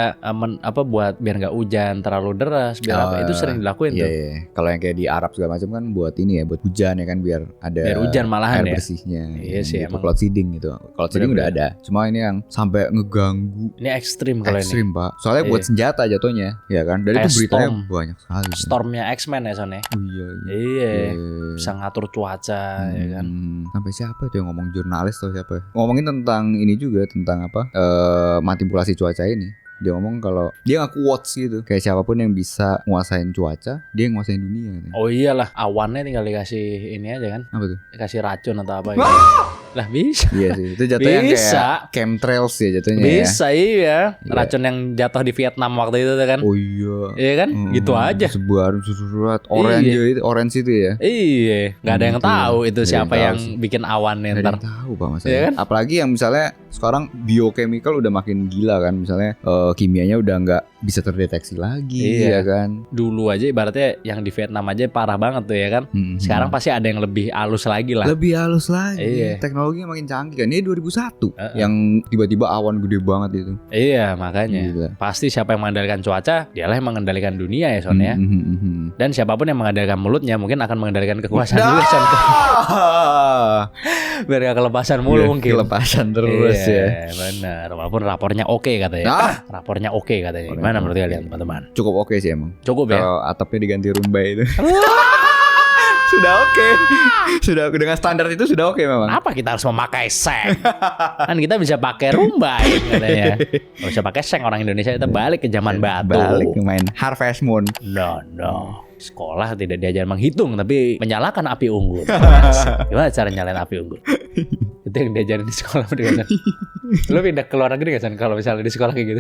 buat biar nggak hujan terlalu deras, biar apa itu sering dilakuin tuh. Iya. Kalau yang kayak di Arab segala macam kan buat ini ya, buat hujan ya kan, biar ada Biar hujan malahan air ya. bersihnya. Iya sih, gitu. emang. Cloud seeding gitu. Cloud seeding udah ada. Cuma ini yang sampai ngeganggu. Ini ekstrim kalau ini. Ekstrim pak. Soalnya buat senjata jatuhnya, ya kan. Dan Kayak itu beritanya storm. banyak sekali. Stormnya X-Men ya Son ya. Oh, iya. Iya. Bisa ngatur cuaca ya kan. Sampai siapa itu yang ngomong, jurnalis atau siapa? Ngomongin tentang ini juga, tentang apa? Manipulasi cuaca ini. Dia ngomong kalau dia ngaku quotes gitu, kayak siapapun yang bisa nguasain cuaca, dia yang nguasain dunia katanya. Oh iyalah, awannya tinggal dikasih ini aja kan. Apa tuh? Dikasih racun atau apa gitu. Lah bisa. Iya sih, itu jatuhnya Bisa. kayak chemtrails ya jatuhnya ya. Bisa iya. Racun yang jatuh di Vietnam waktu itu tuh kan. Oh iya. Iya kan? Gitu aja. Sebar surat orange itu, orange itu ya. Iya, nggak ada yang tahu itu Nggak siapa ada yang yang tahu sih. bikin awan Nggak ada ntar. yang tahu pak masalahnya. Iya kan? Apalagi yang misalnya sekarang biochemical udah makin gila kan, misalnya kimianya udah nggak bisa terdeteksi lagi Iya. ya kan. Dulu aja ibaratnya yang di Vietnam aja parah banget tuh ya kan. Sekarang pasti ada yang lebih halus lagi lah. Lebih halus lagi. Iya. Teknologinya makin canggih kan. Ini 2001 yang tiba-tiba awan gede banget itu. Iya, makanya. Gila. Pasti siapa yang mengendalikan cuaca, dialah yang mengendalikan dunia ya Son ya. Dan siapapun yang mengendalikan mulutnya mungkin akan mengendalikan kekuasaan juga Son. Biar gak kelepasan mulu mungkin. Kelepasan terus ya. Iya, benar. Walaupun rapornya oke katanya. Rapornya oke katanya. Gimana menurut kalian teman-teman? Cukup oke sih emang. Cukup ya? Kalau atapnya diganti rumbai itu. Sudah oke. Sudah dengan standar itu sudah oke memang. Apa kita harus memakai seng? Kan kita bisa pakai rumbai katanya. Gak usah pakai seng, orang Indonesia kita balik ke zaman batu. Balik main Harvest Moon. No. Sekolah tidak diajar menghitung tapi menyalakan api unggun. Gimana cara nyalain api unggun? Itu yang diajarin di sekolah udah kan. Lu pindah ke luar negeri gak San kalau misalnya di sekolah kayak gitu?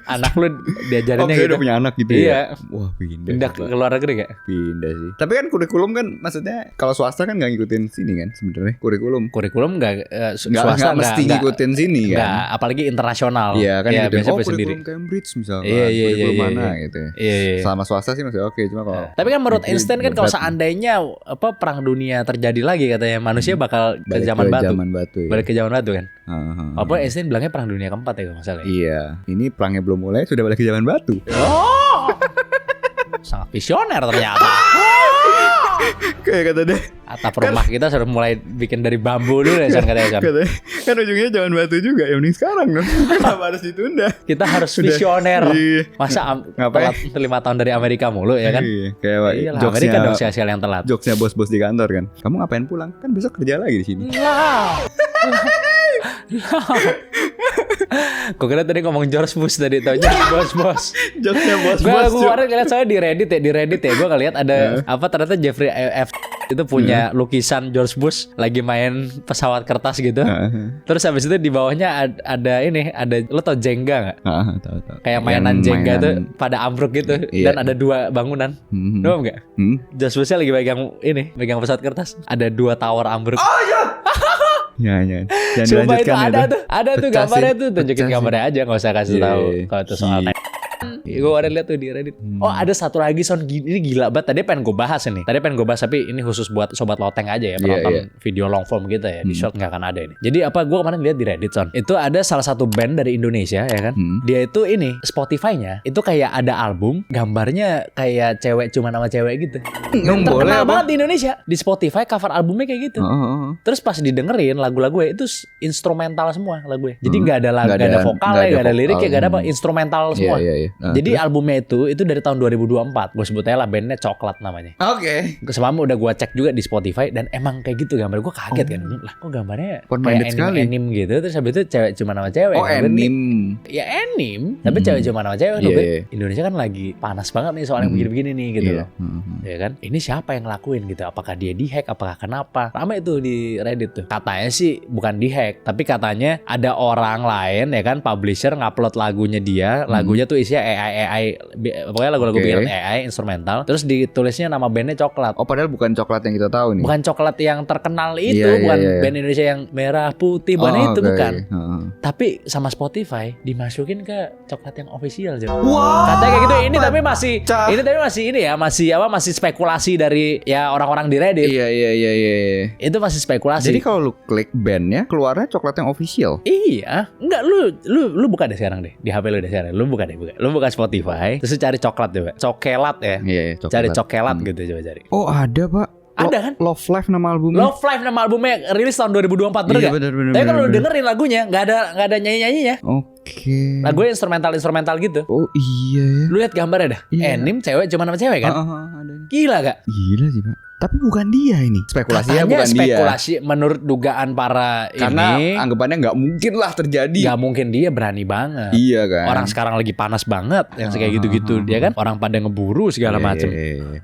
Anak lu diajarinnya Oke, gitu. udah punya anak gitu Iya. ya. Wah, Pindah ke luar negeri gak? Pindah sih. Tapi kan kurikulum kan maksudnya kalau swasta kan nggak ngikutin sini kan sebenarnya kurikulum. Kurikulum nggak Nggak mesti ngikutin sini kan. Nggak, apalagi internasional. Iya kan ngikutin. biasa Oh, sendiri. kurikulum Cambridge misalnya. Iya, kurikulum iya, mana iya. gitu. Iya. Selama swasta sih masih oke, cuma kalau Tapi kan menurut negeri Einstein kan kalau berat. seandainya perang dunia terjadi lagi katanya manusia bakal ke Balik zaman batu. Zaman batu ya. Balik ke zaman batu kan. Heeh. Walaupun Einstein bilangnya perang dunia keempat ya kalau nggak salah. Iya, ini perangnya belum mulai sudah balik ke zaman batu. Oh, sangat visioner ternyata. Kayak kata deh. Atap rumah kita sudah mulai bikin dari bambu dulu ya Son, katanya Son. Katanya kan ujungnya jangan batu juga. Ya mending sekarang dong. Kenapa harus ditunda? Kita harus visioner. Iya. Masa Ngapain? telat 5 tahun dari Amerika mulu ya kan? Iya, kayak Iyalah, Amerika dong sia-sia yang telat. jokesnya bos-bos di kantor kan. Kamu ngapain pulang? Kan besok kerja lagi di sini. Gue kira tadi ngomong George Bush tadi, taunya bos. Jokesnya Gue bos-bos. kemarin ngeliat saya di Reddit ya, gue ngeliat ada apa ternyata Jeffrey F itu punya lukisan George Bush lagi main pesawat kertas gitu. Terus habis itu di bawahnya ada lo tau Jenga nggak? Tahu. Kayak mainan Jenga tuh pada ambruk gitu Iya. dan ada 2 bangunan. Doang nggak? George Bushnya lagi pegang pesawat kertas, ada 2 tower ambruk. Ya. Jangan Coba itu dilanjutkan ada tuh Pecah gambarnya sih. tuh, tunjukin Pecah sih. gambarnya aja, nggak usah kasih Iya. tahu kalau itu soal Iya. gue ada lihat tuh di Reddit. Oh ada satu lagi Son, ini gila banget. Tadi pengen gue bahas tapi ini khusus buat sobat loteng aja ya, penonton video long form gitu ya. Di short nggak akan ada ini. Jadi apa, gue kemarin lihat di Reddit Son, itu ada salah satu band dari Indonesia ya kan. Dia itu ini Spotify-nya itu kayak ada album gambarnya kayak cewek cuma nama cewek gitu. Dan terkenal banget di Indonesia. Di Spotify cover albumnya kayak gitu. Terus pas didengerin lagu-lagunya itu instrumental semua lagunya. Jadi nggak ada vokalnya, nggak ada liriknya, nggak ada apa, instrumental semua. Jadi albumnya itu dari tahun 2024. Gue sebut aja lah, bandnya Coklat namanya. Oke. Semalam udah gue cek juga di Spotify dan emang kayak gitu gambar. Gue kaget kan, lah kok gambarnya Open-minded kayak anime gitu. Terus habis itu cewek cuma nama cewek. Oh, anime. Ya anime, tapi cewek cuma nama cewek. Indonesia kan lagi panas banget nih soal yang begini-begini nih gitu loh. Ya kan, ini siapa yang ngelakuin gitu? Apakah dia dihack? Apakah kenapa? Ramai itu di Reddit tuh. Katanya sih bukan dihack, tapi katanya ada orang lain ya kan, publisher ngupload lagunya dia. Lagunya tuh isinya AI, pokoknya lagu-lagu bikin AI instrumental. Terus ditulisnya nama bandnya Coklat. Oh, padahal bukan coklat yang kita tahu nih. Bukan Coklat yang terkenal itu, bukan band Indonesia yang merah putih, bukan itu bukan. Tapi sama Spotify dimasukin ke Coklat yang official aja. Katanya kayak gitu. Ini tapi masih spekulasi dari ya orang-orang di Reddit. Iya. Itu masih spekulasi. Jadi kalau lu klik bandnya keluarnya coklat yang official. Iya, enggak, lu buka deh sekarang deh di HP lu deh sekarang. Lu buka Spotify, terus lu cari Coklat deh, Pak. Cokelat ya. Iya, coklat. Cari Cokelat gitu, coba cari. Oh, ada, Pak. Ada kan? Love Life nama albumnya. Love Life nama albumnya rilis tahun 2024 bener Iya, gak? bener. Tapi kalau lu dengerin lagunya nggak ada nyanyi-nyanyinya. Oke. Lagunya instrumental gitu. Oh iya. Lu lihat gambarnya dah. Iya. Anime cewek cuma nama cewek kan? Ada. Gila gak? Gila sih, Pak. Tapi bukan dia ini. Spekulasinya Katanya bukan spekulasi menurut dugaan para Karena ini. anggapannya nggak mungkin lah terjadi. Gak mungkin, dia berani banget. Iya kan. Orang sekarang lagi panas banget yang kayak gitu-gitu dia kan. Orang pada ngeburu segala macem.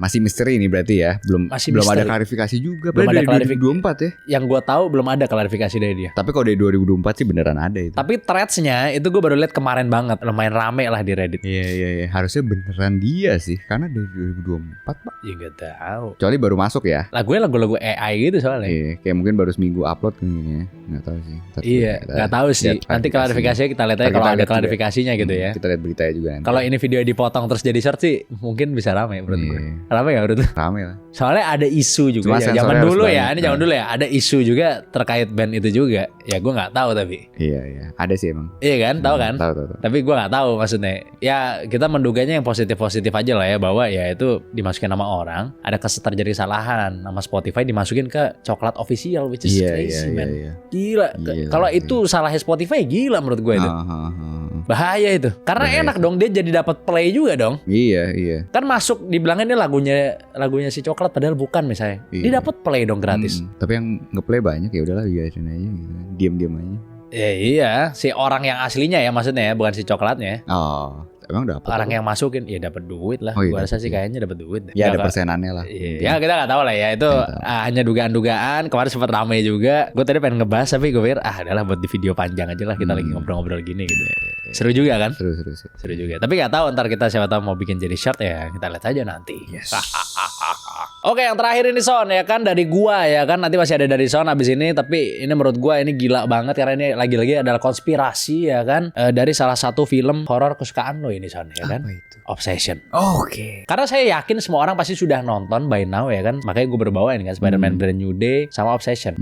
Masih misteri ini berarti ya. Belum Misteri. ada klarifikasi juga. Belum ada dari klarifikasi. 2024 ya. Yang gue tahu belum ada klarifikasi dari dia. Tapi kalau dari 2024 sih beneran ada itu. Tapi threads-nya itu gue baru lihat kemarin banget. Lumayan rame lah di Reddit. Iya. Harusnya beneran dia sih. Karena dari 2024 Pak. Ya gak tahu. Kecuali baru masuk ya. Lagunya lagu-lagu AI gitu soalnya. Iya, kayak mungkin baru seminggu upload kayaknya. Nggak tahu sih. Iya, nggak tahu sih. Nanti klarifikasinya kita lihat aja kalau ada klarifikasinya gitu ya. Kita lihat beritanya juga nanti. Kalau ini video dipotong terus jadi short sih mungkin bisa rame menurut gue. Rame gak menurut lu? Rame lah. Soalnya ada isu juga. Cuma Ya, sensornya zaman harus dulu ya, banyak. ini zaman dulu ya. Ada isu juga terkait band itu juga. Ya gue nggak tahu tapi. Iya. Ada sih emang. Iya kan, tahu kan? Tahu. Tapi gue nggak tahu maksudnya. Ya kita menduganya yang positif-positif aja lah ya, bahwa ya itu dimasukin nama orang, ada terjadi kesalahan, nama Spotify dimasukin ke Coklat official, which is crazy man. Iya. Gila. Kalau itu salahnya Spotify, gila menurut gue itu. Bahaya itu. Karena enak dong, dia jadi dapat play juga dong. Iya. Kan masuk dibilangin ini lagunya si Coklat padahal bukan misalnya. Iya. Dia dapat play dong gratis. Tapi yang ngeplay banyak ya udahlah biarin aja gitu. Diam-diam aja. Iya, si orang yang aslinya ya maksudnya ya, bukan si Coklatnya. Oh, emang dapat. Orang yang masukin ya dapat duit lah. Oh, iya, Gua rasa dapet, sih iya. kayaknya dapat duit. Ya ada persenannya lah. Iya, ya kita nggak tahu lah ya, itu hanya dugaan-dugaan. Kemarin sempat ramai juga. Gue tadi pengen ngebahas tapi gue pikir adalah buat di video panjang aja lah, kita lagi ngobrol-ngobrol gini gitu. Seru juga kan? Seru juga. Tapi nggak tahu ntar kita siapa tahu mau bikin jadi short ya, kita lihat aja nanti. Yes. Oke, yang terakhir ini Son ya kan, dari gua ya kan, nanti masih ada dari Son abis ini. Tapi ini menurut gua ini gila banget karena ini lagi-lagi adalah konspirasi ya kan, dari salah satu film horor kesukaan lo ini. ini Son, ya kan? Apa itu? Obsession. Oke. Karena saya yakin semua orang pasti sudah nonton by now ya kan. Makanya gue berbawa ini kan Spider-Man Brand New Day sama Obsession.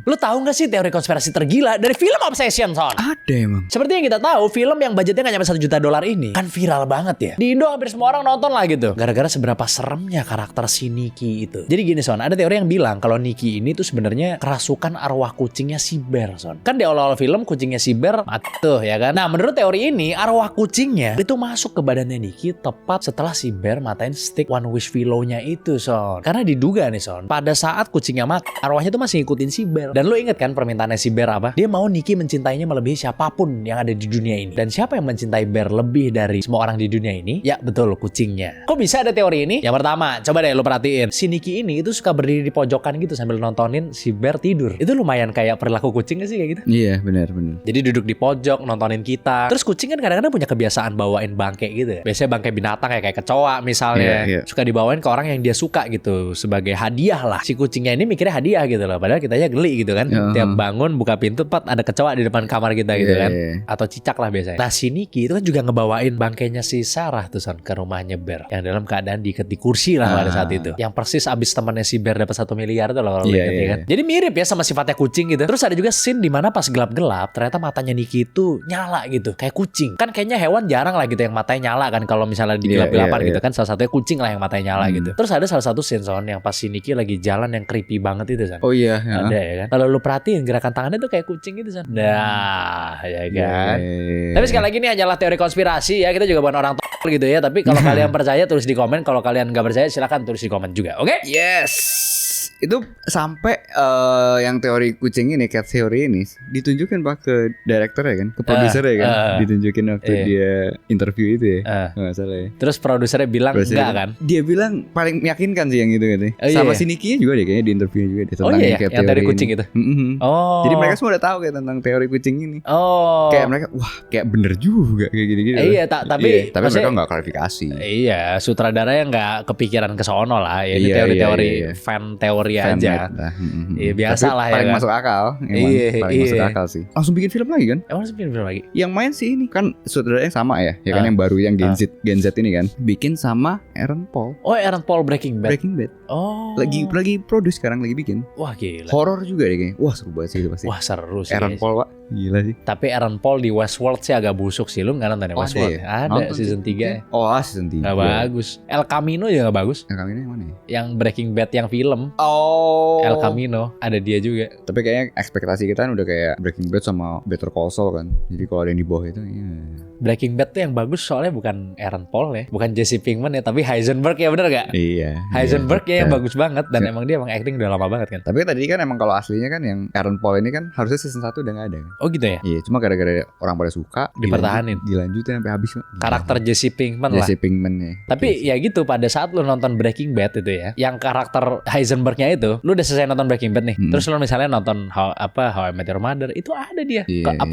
Lu tahu gak sih teori konspirasi tergila dari film Obsession, Son? Ada emang. Seperti yang kita tahu, film yang budgetnya gak nyampe $1 juta ini kan viral banget ya. Di Indo hampir semua orang nonton lah gitu. Gara-gara seberapa seremnya karakter si Nikki itu. Jadi gini Son, ada teori yang bilang kalau Nikki ini tuh sebenarnya kerasukan arwah kucingnya si Bear, Son. Kan di awal-awal film kucingnya si Bear mati tuh ya kan. Nah menurut teori ini arwah kucingnya itu masuk ke badannya Nikki tepat setelah si Bear matain stick One Wish Willow-nya itu, Son. Karena diduga nih Son, pada saat kucingnya mati, arwahnya tuh masih ngikutin si Bear. Dan lo inget kan permintaannya si Bear apa? Dia mau Nikki mencintainya melebihi siapapun yang ada di dunia ini. Dan siapa yang mencintai Bear lebih dari semua orang di dunia ini? Ya betul, kucingnya. Kok bisa ada teori ini? Yang pertama, coba deh lo perhatiin. Si Nikki ini itu suka berdiri di pojokan gitu sambil nontonin si Bear tidur. Itu lumayan kayak perilaku kucing gak sih kayak gitu? Iya benar. Jadi duduk di pojok nontonin kita. Terus kucing kan kadang-kadang punya kebiasaan bawain bangke gitu ya. Biasanya bangke binatang ya kayak kecoa misalnya. Iya. Suka dibawain ke orang yang dia suka gitu sebagai hadiah lah. Si kucingnya ini mikirnya hadiah gitu loh. Padahal kitanya geli gitu kan. Tiap bangun buka pintu ada kecoa di depan kamar kita gitu kan. Atau cicak lah biasanya. Nah si Nikki itu kan juga ngebawain bangkainya si Sarah tuh Son ke rumahnya Bear. Yang dalam keadaan diikat di kursi lah pada saat itu. Yang persis abis temannya si Bear dapat 1 miliar tuh loh kalau ingat ya kan. Jadi mirip ya sama sifatnya kucing gitu. Terus ada juga scene dimana pas gelap-gelap ternyata matanya Nikki itu nyala gitu. Kayak kucing. Kan kayaknya hewan jarang lah gitu yang matanya nyala kan kalau misalnya di gelap-gelapan gitu kan. Salah satunya kucing lah yang matanya nyala gitu. Terus ada salah satu scene Son yang pas si Nikki lagi jalan yang creepy banget itu Son. Oh iya. Ada ya kan. Kalau lu perhatiin gerakan tangannya tuh kayak kucing gitu Son. Nah ya kan. Tapi sekali lagi ini hanyalah teori konspirasi ya. Kita juga bukan orang gitu ya. Tapi kalau kalian percaya tulis di komen. Kalau kalian nggak percaya silakan tulis di komen juga. Oke? Yes. Itu sampai yang teori kucing ini, cat theory ini ditunjukin pak ke director ya kan, ke produser ya kan, ditunjukin waktu dia interview itu ya, nggak salah ya. Terus produsernya bilang enggak kan? Dia bilang paling meyakinkan sih yang itu gitu. Sama si Nikki juga deh kayaknya di interview juga deh tentang yang teori kucing itu. Oh. Jadi mereka semua udah tahu kayak tentang teori kucing ini. Oh. Kayak mereka wah kayak bener juga kayak gitu-gitu. Iya tapi mereka nggak klarifikasi. Iya sutradaranya nggak kepikiran ke sono lah. Ya, ini teori-teori fan teori aja. Iya biasa lah ya. Paling masuk akal. Paling masuk akal sih. Langsung bikin film lagi kan? Langsung bikin film lagi. Yang main sih ini kan sutradaranya sama ya kan yang baru yang Gen Z ini kan. Bikin sama Aaron Paul. Oh Aaron Paul Breaking Bad. Oh. Lagi produce sekarang lagi bikin. Wah gila. Horor juga deh kayaknya. Wah seru banget sih itu pasti. Wah seru sih. Aaron Paul pak. Gila sih. Tapi Aaron Paul di Westworld sih agak busuk sih. Lu gak nonton ya Westworld? Ada season 3. Oh season 3. Gak bagus. El Camino juga gak bagus. El Camino yang mana ya? Yang Breaking Bad yang film. Oh. El Camino. Ada dia juga. Tapi kayaknya ekspektasi kita kan udah kayak Breaking Bad sama Better Call Saul kan. Jadi kalau ada yang di bawah itu ya. Breaking Bad tuh yang bagus soalnya bukan Aaron Paul ya. Bukan Jesse Pinkman ya. Tapi Heisenberg ya bener gak? Iya. Heisenberg ya yang bagus banget. Dan emang dia emang acting udah lama banget kan. Tapi tadi kan emang kalau aslinya kan yang Aaron Paul ini kan harusnya season 1 udah gak ada kan. Oh gitu ya? Iya cuma gara-gara orang pada suka dipertahanin. Dilanjutin sampai habis. Karakter Jesse Pinkman lah. Jesse Pinkman ya. Tapi ya gitu pada saat lu nonton Breaking Bad itu ya. Yang karakter Heisenbergnya itu. Lu udah selesai nonton Breaking Bad nih. Terus lu misalnya nonton How I Met Your Mother. Itu ada dia.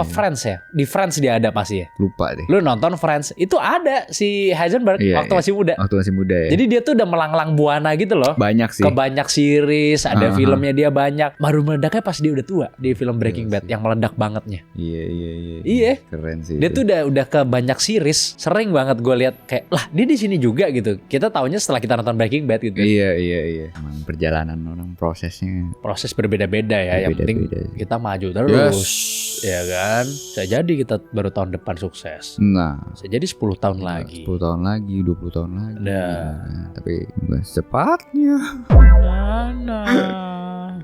Friends ya? Di Friends dia ada pasti ya? Lupa deh. Lu nonton Friends. Itu ada si Heisenberg waktu masih muda. Waktu masih muda ya. Jadi dia tuh udah melanglang buana gitu loh. Banyak sih. Ke banyak series. Ada filmnya dia banyak. Baru meledaknya pas dia udah tua. Di film Breaking Bad. Yang meledak bangetnya. Iya. Keren sih. Dia tuh udah ke banyak series. Sering banget gue lihat kayak lah dia di sini juga gitu. Kita taunya setelah kita nonton Breaking Bad gitu. Iya. Emang perjalanan orang prosesnya. Proses berbeda-beda ya. Yang penting kita maju terus. Ya kan. Bisa jadi kita baru tahun depan sukses. Nah. Bisa jadi 10 tahun lagi. 10 tahun lagi, 20 tahun lagi. Nah. Tapi gak secepatnya.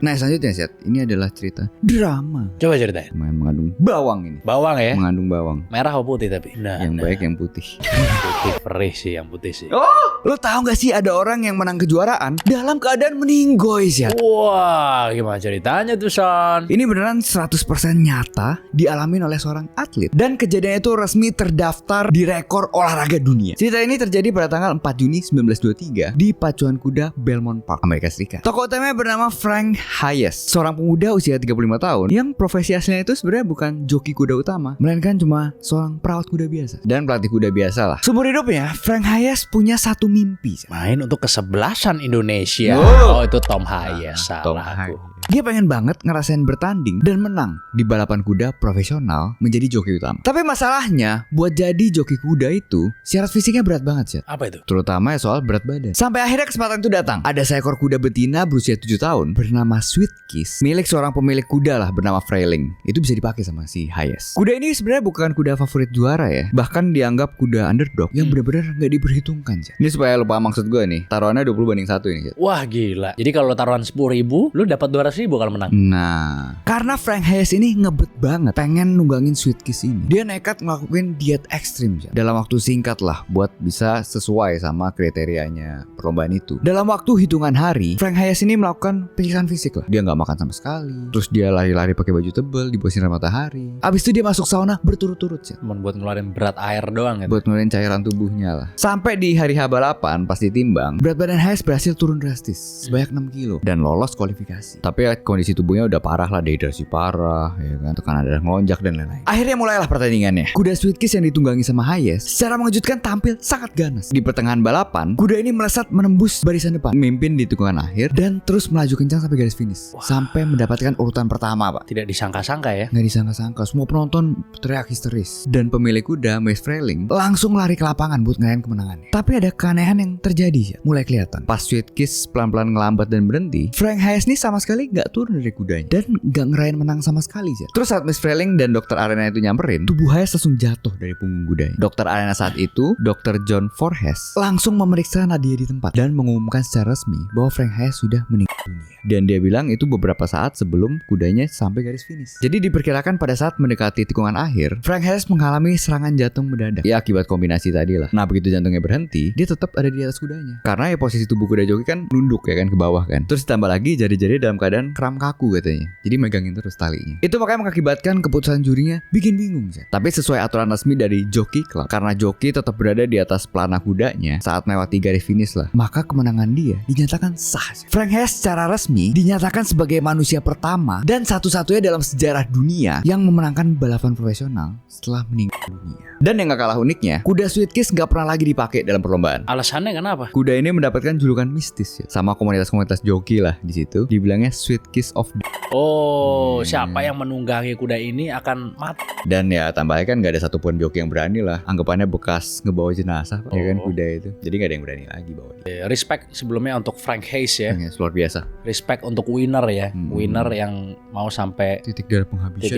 Nah selanjutnya Set, ini adalah cerita drama. Coba ceritain. Mengandung bawang ini. Bawang ya? Mengandung bawang. Merah atau putih tapi? Yang baik yang putih. Putih perih sih yang putih sih. Oh, lo tahu gak sih ada orang yang menang kejuaraan dalam keadaan meninggoy Set? Wah, gimana ceritanya tuh Son? Ini beneran 100% nyata dialamin oleh seorang atlet. Dan kejadian itu resmi terdaftar di rekor olahraga dunia. Cerita ini terjadi pada tanggal 4 Juni 1923 di pacuan kuda Belmont Park, Amerika Serikat. Tokoh utamanya bernama Frank Hayes, seorang pemuda usia 35 tahun yang profesi aslinya itu sebenarnya bukan joki kuda utama, melainkan cuma seorang perawat kuda biasa dan pelatih kuda biasa lah. Seumur hidupnya, Frank Hayes punya satu mimpi. Main untuk kesebelasan Indonesia. Oh itu Tom Hayes. Salah aku. Dia pengen banget ngerasain bertanding dan menang di balapan kuda profesional menjadi joki utama. Tapi masalahnya, buat jadi joki kuda itu syarat fisiknya berat banget sih. Apa itu? Terutama soal berat badan. Sampai akhirnya kesempatan itu datang. Ada seekor kuda betina berusia 7 tahun bernama Sweet Kiss, milik seorang pemilik kuda lah bernama Frailing. Itu bisa dipakai sama si Hayes. Kuda ini sebenarnya bukan kuda favorit juara ya. Bahkan dianggap kuda underdog yang benar-benar nggak diperhitungkan sih. Ini supaya lo paham maksud gue nih. Taruhannya 20-1 ini. Wah gila. Jadi kalau taruhan 10.000, lu dapat 200.000 kalau menang. Nah, karena Frank Hayes ini ngebet banget pengen nunggangin Sweet Kiss ini. Dia nekat ngelakuin diet ekstrim ya, dalam waktu singkat lah buat bisa sesuai sama kriterianya perlombaan itu. Dalam waktu hitungan hari, Frank Hayes ini melakukan penyiksaan fisik lah. Dia nggak makan sama sekali. Terus dia lari-lari pakai baju tebel di bawah sinar matahari. Abis itu dia masuk sauna berturut-turut ya. Cuman buat ngeluarin berat air doang gitu. Buat ngeluarin cairan tubuhnya lah. Sampai di hari H balapan pas ditimbang, berat badan Hayes berhasil turun drastis sebanyak 6 kilo dan lolos kualifikasi. Tapi ya, kondisi tubuhnya udah parah lah, dehidrasi parah ya kan, tekanan darah melonjak dan lain-lain. Akhirnya mulailah pertandingannya. Kuda Sweet Kiss yang ditunggangi sama Hayes secara mengejutkan tampil sangat ganas. Di pertengahan balapan, kuda ini melesat menembus barisan depan, memimpin di tikungan akhir dan terus melaju kencang sampai garis finish. Sampai mendapatkan urutan pertama, Pak. Tidak disangka-sangka ya. Nggak disangka-sangka, semua penonton teriak histeris. Dan pemilik kuda, Mace Frailing, langsung lari ke lapangan buat ngerayain kemenangannya. Tapi ada keanehan yang terjadi ya, mulai kelihatan. Pas Sweet Kiss pelan-pelan ngelambat dan berhenti, Frank Hayes nih sama sekali nggak turun dari kudanya dan nggak ngerayain menang sama sekali ya. Terus saat Mace Frailing dan Dokter Arena itu nyamperin, tubuh Hayes langsung jatuh dari punggung kudanya. Dokter Arena saat itu, Dr. John Forhes, langsung memeriksa nadia di tempat dan mengumumkan secara resmi bahwa Frank Hayes sudah meninggal dunia. Dan dia bilang itu beberapa saat sebelum kudanya sampai garis finish. Jadi diperkirakan pada saat mendekati tikungan akhir, Frank Hayes mengalami serangan jantung mendadak. Ya akibat kombinasi tadi lah. Nah begitu jantungnya berhenti, dia tetap ada di atas kudanya. Karena ya posisi tubuh kuda joki kan nunduk ya kan ke bawah kan. Terus ditambah lagi jari-jari dalam keadaan kram kaku katanya. Jadi megangin terus talinya. Itu makanya mengakibatkan keputusan jurinya bikin bingung sih. Tapi sesuai aturan resmi dari Jockey Club, karena joki tetap berada di atas pelana kudanya saat melewati garis finish lah, maka kemenangan dia dinyatakan sah sih. Frank Hayes secara resmi dinyatakan sebagai manusia pertama dan satu-satunya dalam sejarah dunia yang memenangkan balapan profesional setelah meninggal dunia. Dan yang gak kalah uniknya, kuda Sweet Kiss gak pernah lagi dipakai dalam perlombaan. Alasannya kenapa? Kuda ini mendapatkan julukan mistis ya, sama komunitas-komunitas joki lah di situ. Dibilangnya Sweet Kiss of Death. Oh, siapa yang menunggangi kuda ini akan mati. Dan ya tambahnya kan gak ada satupun joki yang berani lah. Anggapannya bekas ngebawa jenazah ya kan kuda itu. Jadi gak ada yang berani lagi bawa dia. Respect sebelumnya untuk Frank Hayes ya. Luar biasa. Respect untuk winner ya. Winner yang mau sampai titik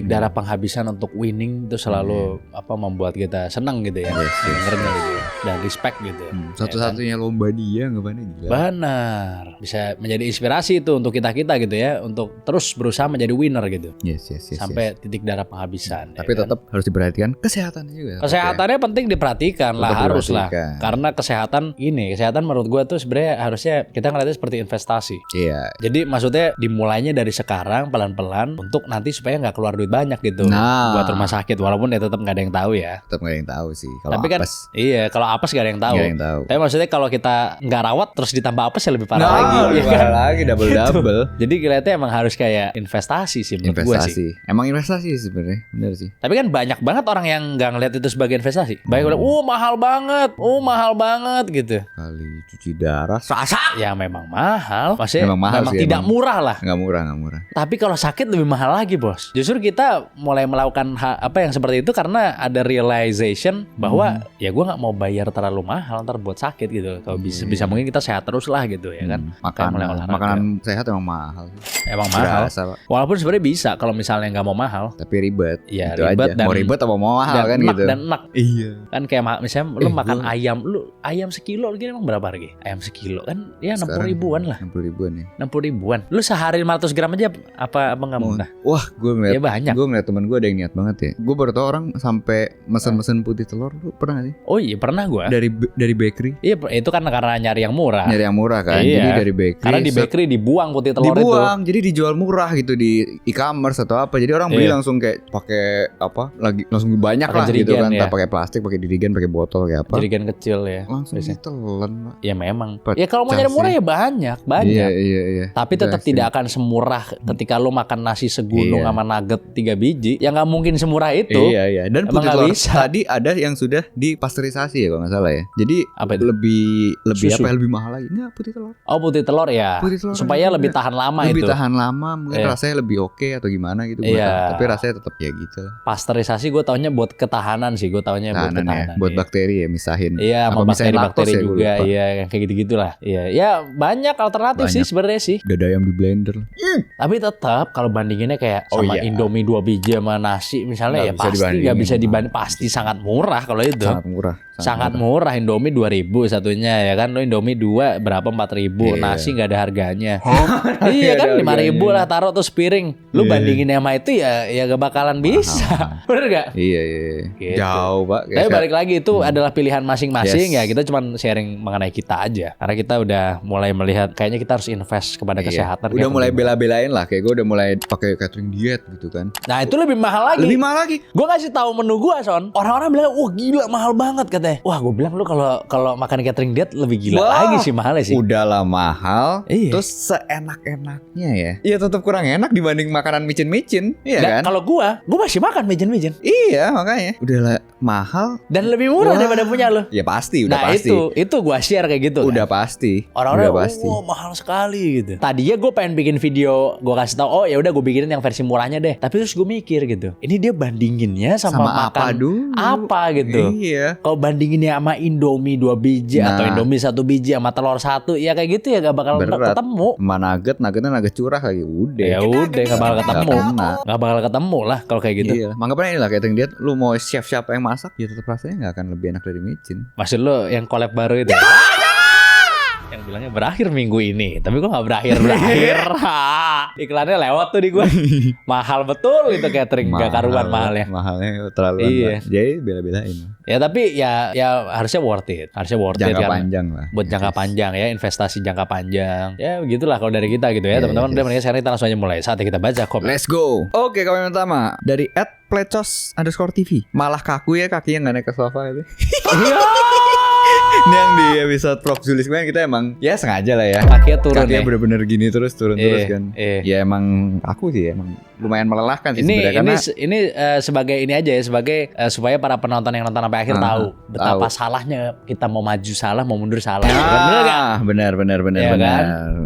darah penghabisan untuk winning itu selalu membuat kita senang gitu ya. Dengernya gitu ya. Dan respect gitu. Satu-satunya lomba dia anggapannya gila. Benar. Bisa menjadi inspirasi itu untuk kita-kita gitu ya, untuk terus berusaha menjadi winner gitu. Yes. Sampai titik darah penghabisan. Tapi tetap harus diperhatikan kesehatannya juga. Kesehatannya penting diperhatikan lah, harus lah. Karena kesehatan menurut gue tuh sebenarnya harusnya kita ngeliatnya seperti investasi. Iya. Jadi maksudnya dimulainya dari sekarang pelan-pelan untuk nanti supaya nggak keluar duit banyak gitu buat rumah sakit, walaupun ya tetap nggak ada yang tahu ya. Tetap nggak ada yang tahu sih. Tapi kan kalau apes nggak ada yang tahu. Tapi maksudnya kalau kita nggak rawat terus ditambah apes ya lebih parah lagi. Lebih parah lagi double. Jadi kelihatannya emang harus kayak investasi sih menurut gue sih. Emang investasi sebenarnya, benar sih. Tapi kan banyak banget orang yang nggak ngeliat itu sebagai investasi. Banyak bilang, mahal banget gitu. Kali cuci darah, ya memang mahal. Maksudnya memang sih, tidak murah lah. Nggak murah. Tapi kalau sakit lebih mahal lagi bos. Justru kita mulai melakukan apa yang seperti itu karena ada realization bahwa ya gue nggak mau bayar terlalu mahal ntar buat sakit gitu. Kalau bisa mungkin kita sehat terus lah gitu ya kan. Makanan sehat emang mahal. Emang mahal. Walaupun sebenarnya bisa kalau misalnya nggak mau mahal. Tapi ribet. Ya itu ribet aja. Mau ribet atau mau mahal kan gitu. Dan enak. Iya. Kan kayak misalnya lu makan ayam sekilo gini emang berapa harga? Ayam sekilo kan ya 60 ribuan lah. 60 ribuan ya. 60 ribuan. Lu sehari 500 gram aja apa nggak mudah? Wah, gue ngeliat. Ya banyak. Gue ngeliat teman gue ada yang niat banget ya. Gue baru tau orang sampai mesen putih telur. Lu pernah gak sih? Oh iya pernah gue. Dari bakery. Iya itu kan karena nyari yang murah. Nyari yang murah kan. Iya. Jadi dari bakery. Karena di bakery dibuang putih telur itu. Dibuang. Jadi dijual murah gitu di e-commerce atau apa. Jadi orang beli langsung kayak pakai langsung banyak lah gitu kan. Tak pakai plastik, pakai dirigen, pakai botol kayak apa. Jerigen kecil ya. Langsung ditelan, Pak. Ya memang. Ya kalau mau nyari murah ya banyak. Iya. Tapi tetap tidak akan semurah ketika lo makan nasi segunung sama nugget 3 biji. Ya nggak mungkin semurah itu. Iya. Dan putih telur tadi ada yang sudah dipasteurisasi ya kalau kalau nggak salah ya. Jadi Apa itu? lebih Susu. apa ya, lebih mahal lagi. Enggak, putih telur. Oh, putih telur ya. Putih telur Supaya juga. lebih tahan lama Lebih itu. tahan lama, mungkin Iya. rasanya lebih oke atau gimana gitu. Iya. Tapi rasanya tetap ya gitu lah. Pasteurisasi gue taunya buat ketahanan sih. Gue taunya buat Tahanan ya, ketahanan. buat iya. bakteri ya, misahin. Iya, Apa sama misahin laktos bakteri-bakteri ya, gua juga. lupa. Iya, yang kayak gitu-gitulah. Iya, ya banyak alternatif sih Banyak. sebenarnya sih. Dada ayam di blender. Tapi tetap kalau bandinginnya kayak Oh, sama iya. Indomie 2 biji sama nasi misalnya, Nggak ya bisa pasti dibandingin. nggak bisa dibanding. Pasti sangat murah kalau itu. Sangat murah. Sangat murah. Indomie 2.000 satunya ya kan. Lo Indomie 2 berapa 4.000. Iya. Nasi nggak ada harganya. Nggak Iya kan ada 5.000 harganya. lah taruh tuh sepiring. Lu Iya. bandingin sama itu ya gak bakalan bisa. Bener gak? Iya. Gitu. Jauh, Pak. Tapi balik lagi itu adalah pilihan masing-masing. Yes. Ya kita cuma sharing mengenai kita aja. Karena kita udah mulai melihat kayaknya kita harus invest kepada kesehatan. Udah kayak mulai penting. bela-belain lah, kayak gue udah mulai pakai catering diet gitu kan. Nah itu lebih mahal lagi. Lebih mahal lagi. Gue ngasih tahu menu gue, Son. Orang-orang bilang, wah gila mahal banget katanya. Wah gue bilang lu kalau makan catering diet lebih gila Wah, lagi sih mahalnya sih. Udahlah mahal. Iya. Terus seenak-enaknya ya. Iya tetap kurang enak dibanding makanan micin-micin. Iya Dan kan? kalau gue masih makan mejen-mejen. Iya makanya. Udahlah mahal. Dan lebih murah Wah. daripada punya lo. Ya pasti, udah Nah pasti. itu gue share kayak gitu. Udah kan. pasti. Orang-orang Udah pasti. wah mahal sekali gitu. Tadinya gue pengen bikin video, gue kasih tahu, oh ya udah gue bikinin yang versi murahnya deh. Tapi terus gue mikir gitu, ini dia bandinginnya sama Sama makan apa dulu? apa gitu. Iya. Kalau bandinginnya sama Indomie 2 biji atau Nah. Indomie 1 biji sama telur 1, ya kayak gitu ya gak bakal Berat. ketemu. Sama nuggetnya nugget curah lagi. Udah. Ya udah gak bakal ketemu. Nggak kena. Gak bakal ketemu lah kalau kayak gitu. Iya. Anggapannya inilah catering diet. Lu mau chef siapa yang masak, ya tetap rasanya nggak akan lebih enak dari micin. Maksud lo yang collab baru itu? Yang bilangnya berakhir minggu ini, tapi kok nggak berakhir. Iklannya lewat tuh di gue. Mahal betul itu catering, gak karuan mahalnya. Mahalnya terlalu Iya. Jadi bela-belain. Ya tapi ya harusnya worth it. Harusnya worth it Jangka kan. panjang lah. Buat jangka panjang ya, investasi jangka panjang. Ya begitulah kalau dari kita gitu ya, Yes, teman-teman. yes. Udah mendingan sekarang kita langsung aja mulai. Saatnya kita baca komen. Let's go. Oke, komen pertama dari @plecos_tv. Malah kaku ya kakinya nggak naik ke sofa itu. Ini yang di episode Prof Zulis kemarin kita emang ya sengaja lah ya. Kakinya turun Kakinya ya. bener-bener gini terus turun terus kan. Iya. Ya emang aku sih emang lumayan melelahkan sih Ini sebenarnya karena ini sebagai ini aja ya, sebagai supaya para penonton yang nonton sampai akhir tahu betapa salahnya kita mau maju salah, mau mundur salah. Kan? Bener gak? benar Iya kan? benar.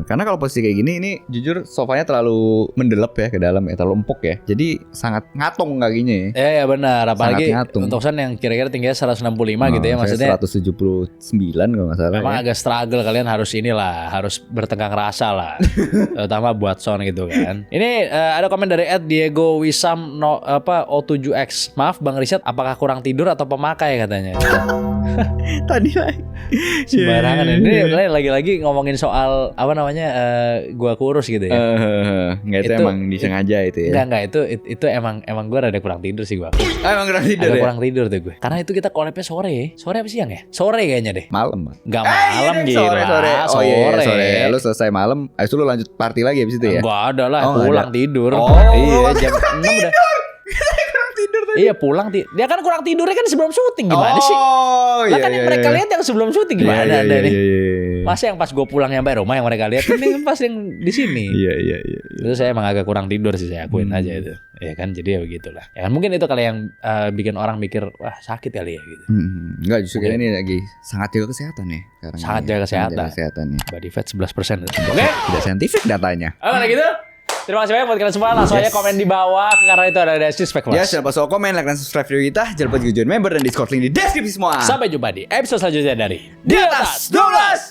Karena kalau posisi kayak gini ini jujur sofanya terlalu mendelep ya ke dalam ya, terlalu empuk ya. Jadi sangat ngatung kakinya ya. Ya benar, apalagi Sangat ngatung. untuk Son yang kira-kira tingginya 165 gitu ya, Saya maksudnya 179 kalau nggak salah. memang Ya. agak struggle, kalian harus inilah, harus bertengkar rasa lah. Terutama buat Son gitu kan. Ini ada komen dari Diego Wisam O7X. Maaf Bang Riset, apakah kurang tidur atau pemakai katanya? Tadi lagi. Sembarangan ini kalian lagi-lagi ngomongin soal apa namanya gua kurus gitu ya. Nggak itu, Itu- emang disengaja itu ya. Enggak itu emang gue rada kurang tidur sih gua. Emang kurang tidur Agak ya. kurang tidur tuh gue. Karena itu kita collabnya sore ya. Sore apa siang ya? Sore kayaknya deh. Malam. Pak. Enggak malam gitu. Sore. Oh iya, sore. sore. Lu selesai malam, habis itu lu lanjut party lagi habis itu ya. Enggak ada lah, Oh, nggak pulang ada. tidur. Oh, Iya, jam 6 udah. Iya, pulang dia kan kurang tidurnya kan sebelum syuting gimana sih? Oh, Lah kan yang mereka lihat yang sebelum syuting gimana Anda nih? Masa yang pas gue pulang nyampe rumah yang mereka lihat ini pas yang di sini. Iya. Itu saya emang agak kurang tidur sih, saya akuin aja itu. Ya kan, jadi ya begitulah. Ya kan mungkin itu kali yang bikin orang mikir wah sakit kali ya gitu. Enggak, justru kita ini lagi sangat jaga kesehatan ya sekarang. Sangat ini. jaga Sangat kesehatan. jaga kesehatan ya. Body fat 11%. Oke. Tidak saintifik datanya. Oke gitu. Terima kasih banyak buat kalian semua. Langsung aja komen di bawah karena itu ada Spek Ya, Plus. jangan lupa soal komen, like, dan subscribe video kita. Jangan lupa juga join member dan Discord link di deskripsi semua. Sampai jumpa di episode selanjutnya dari Di atas 12.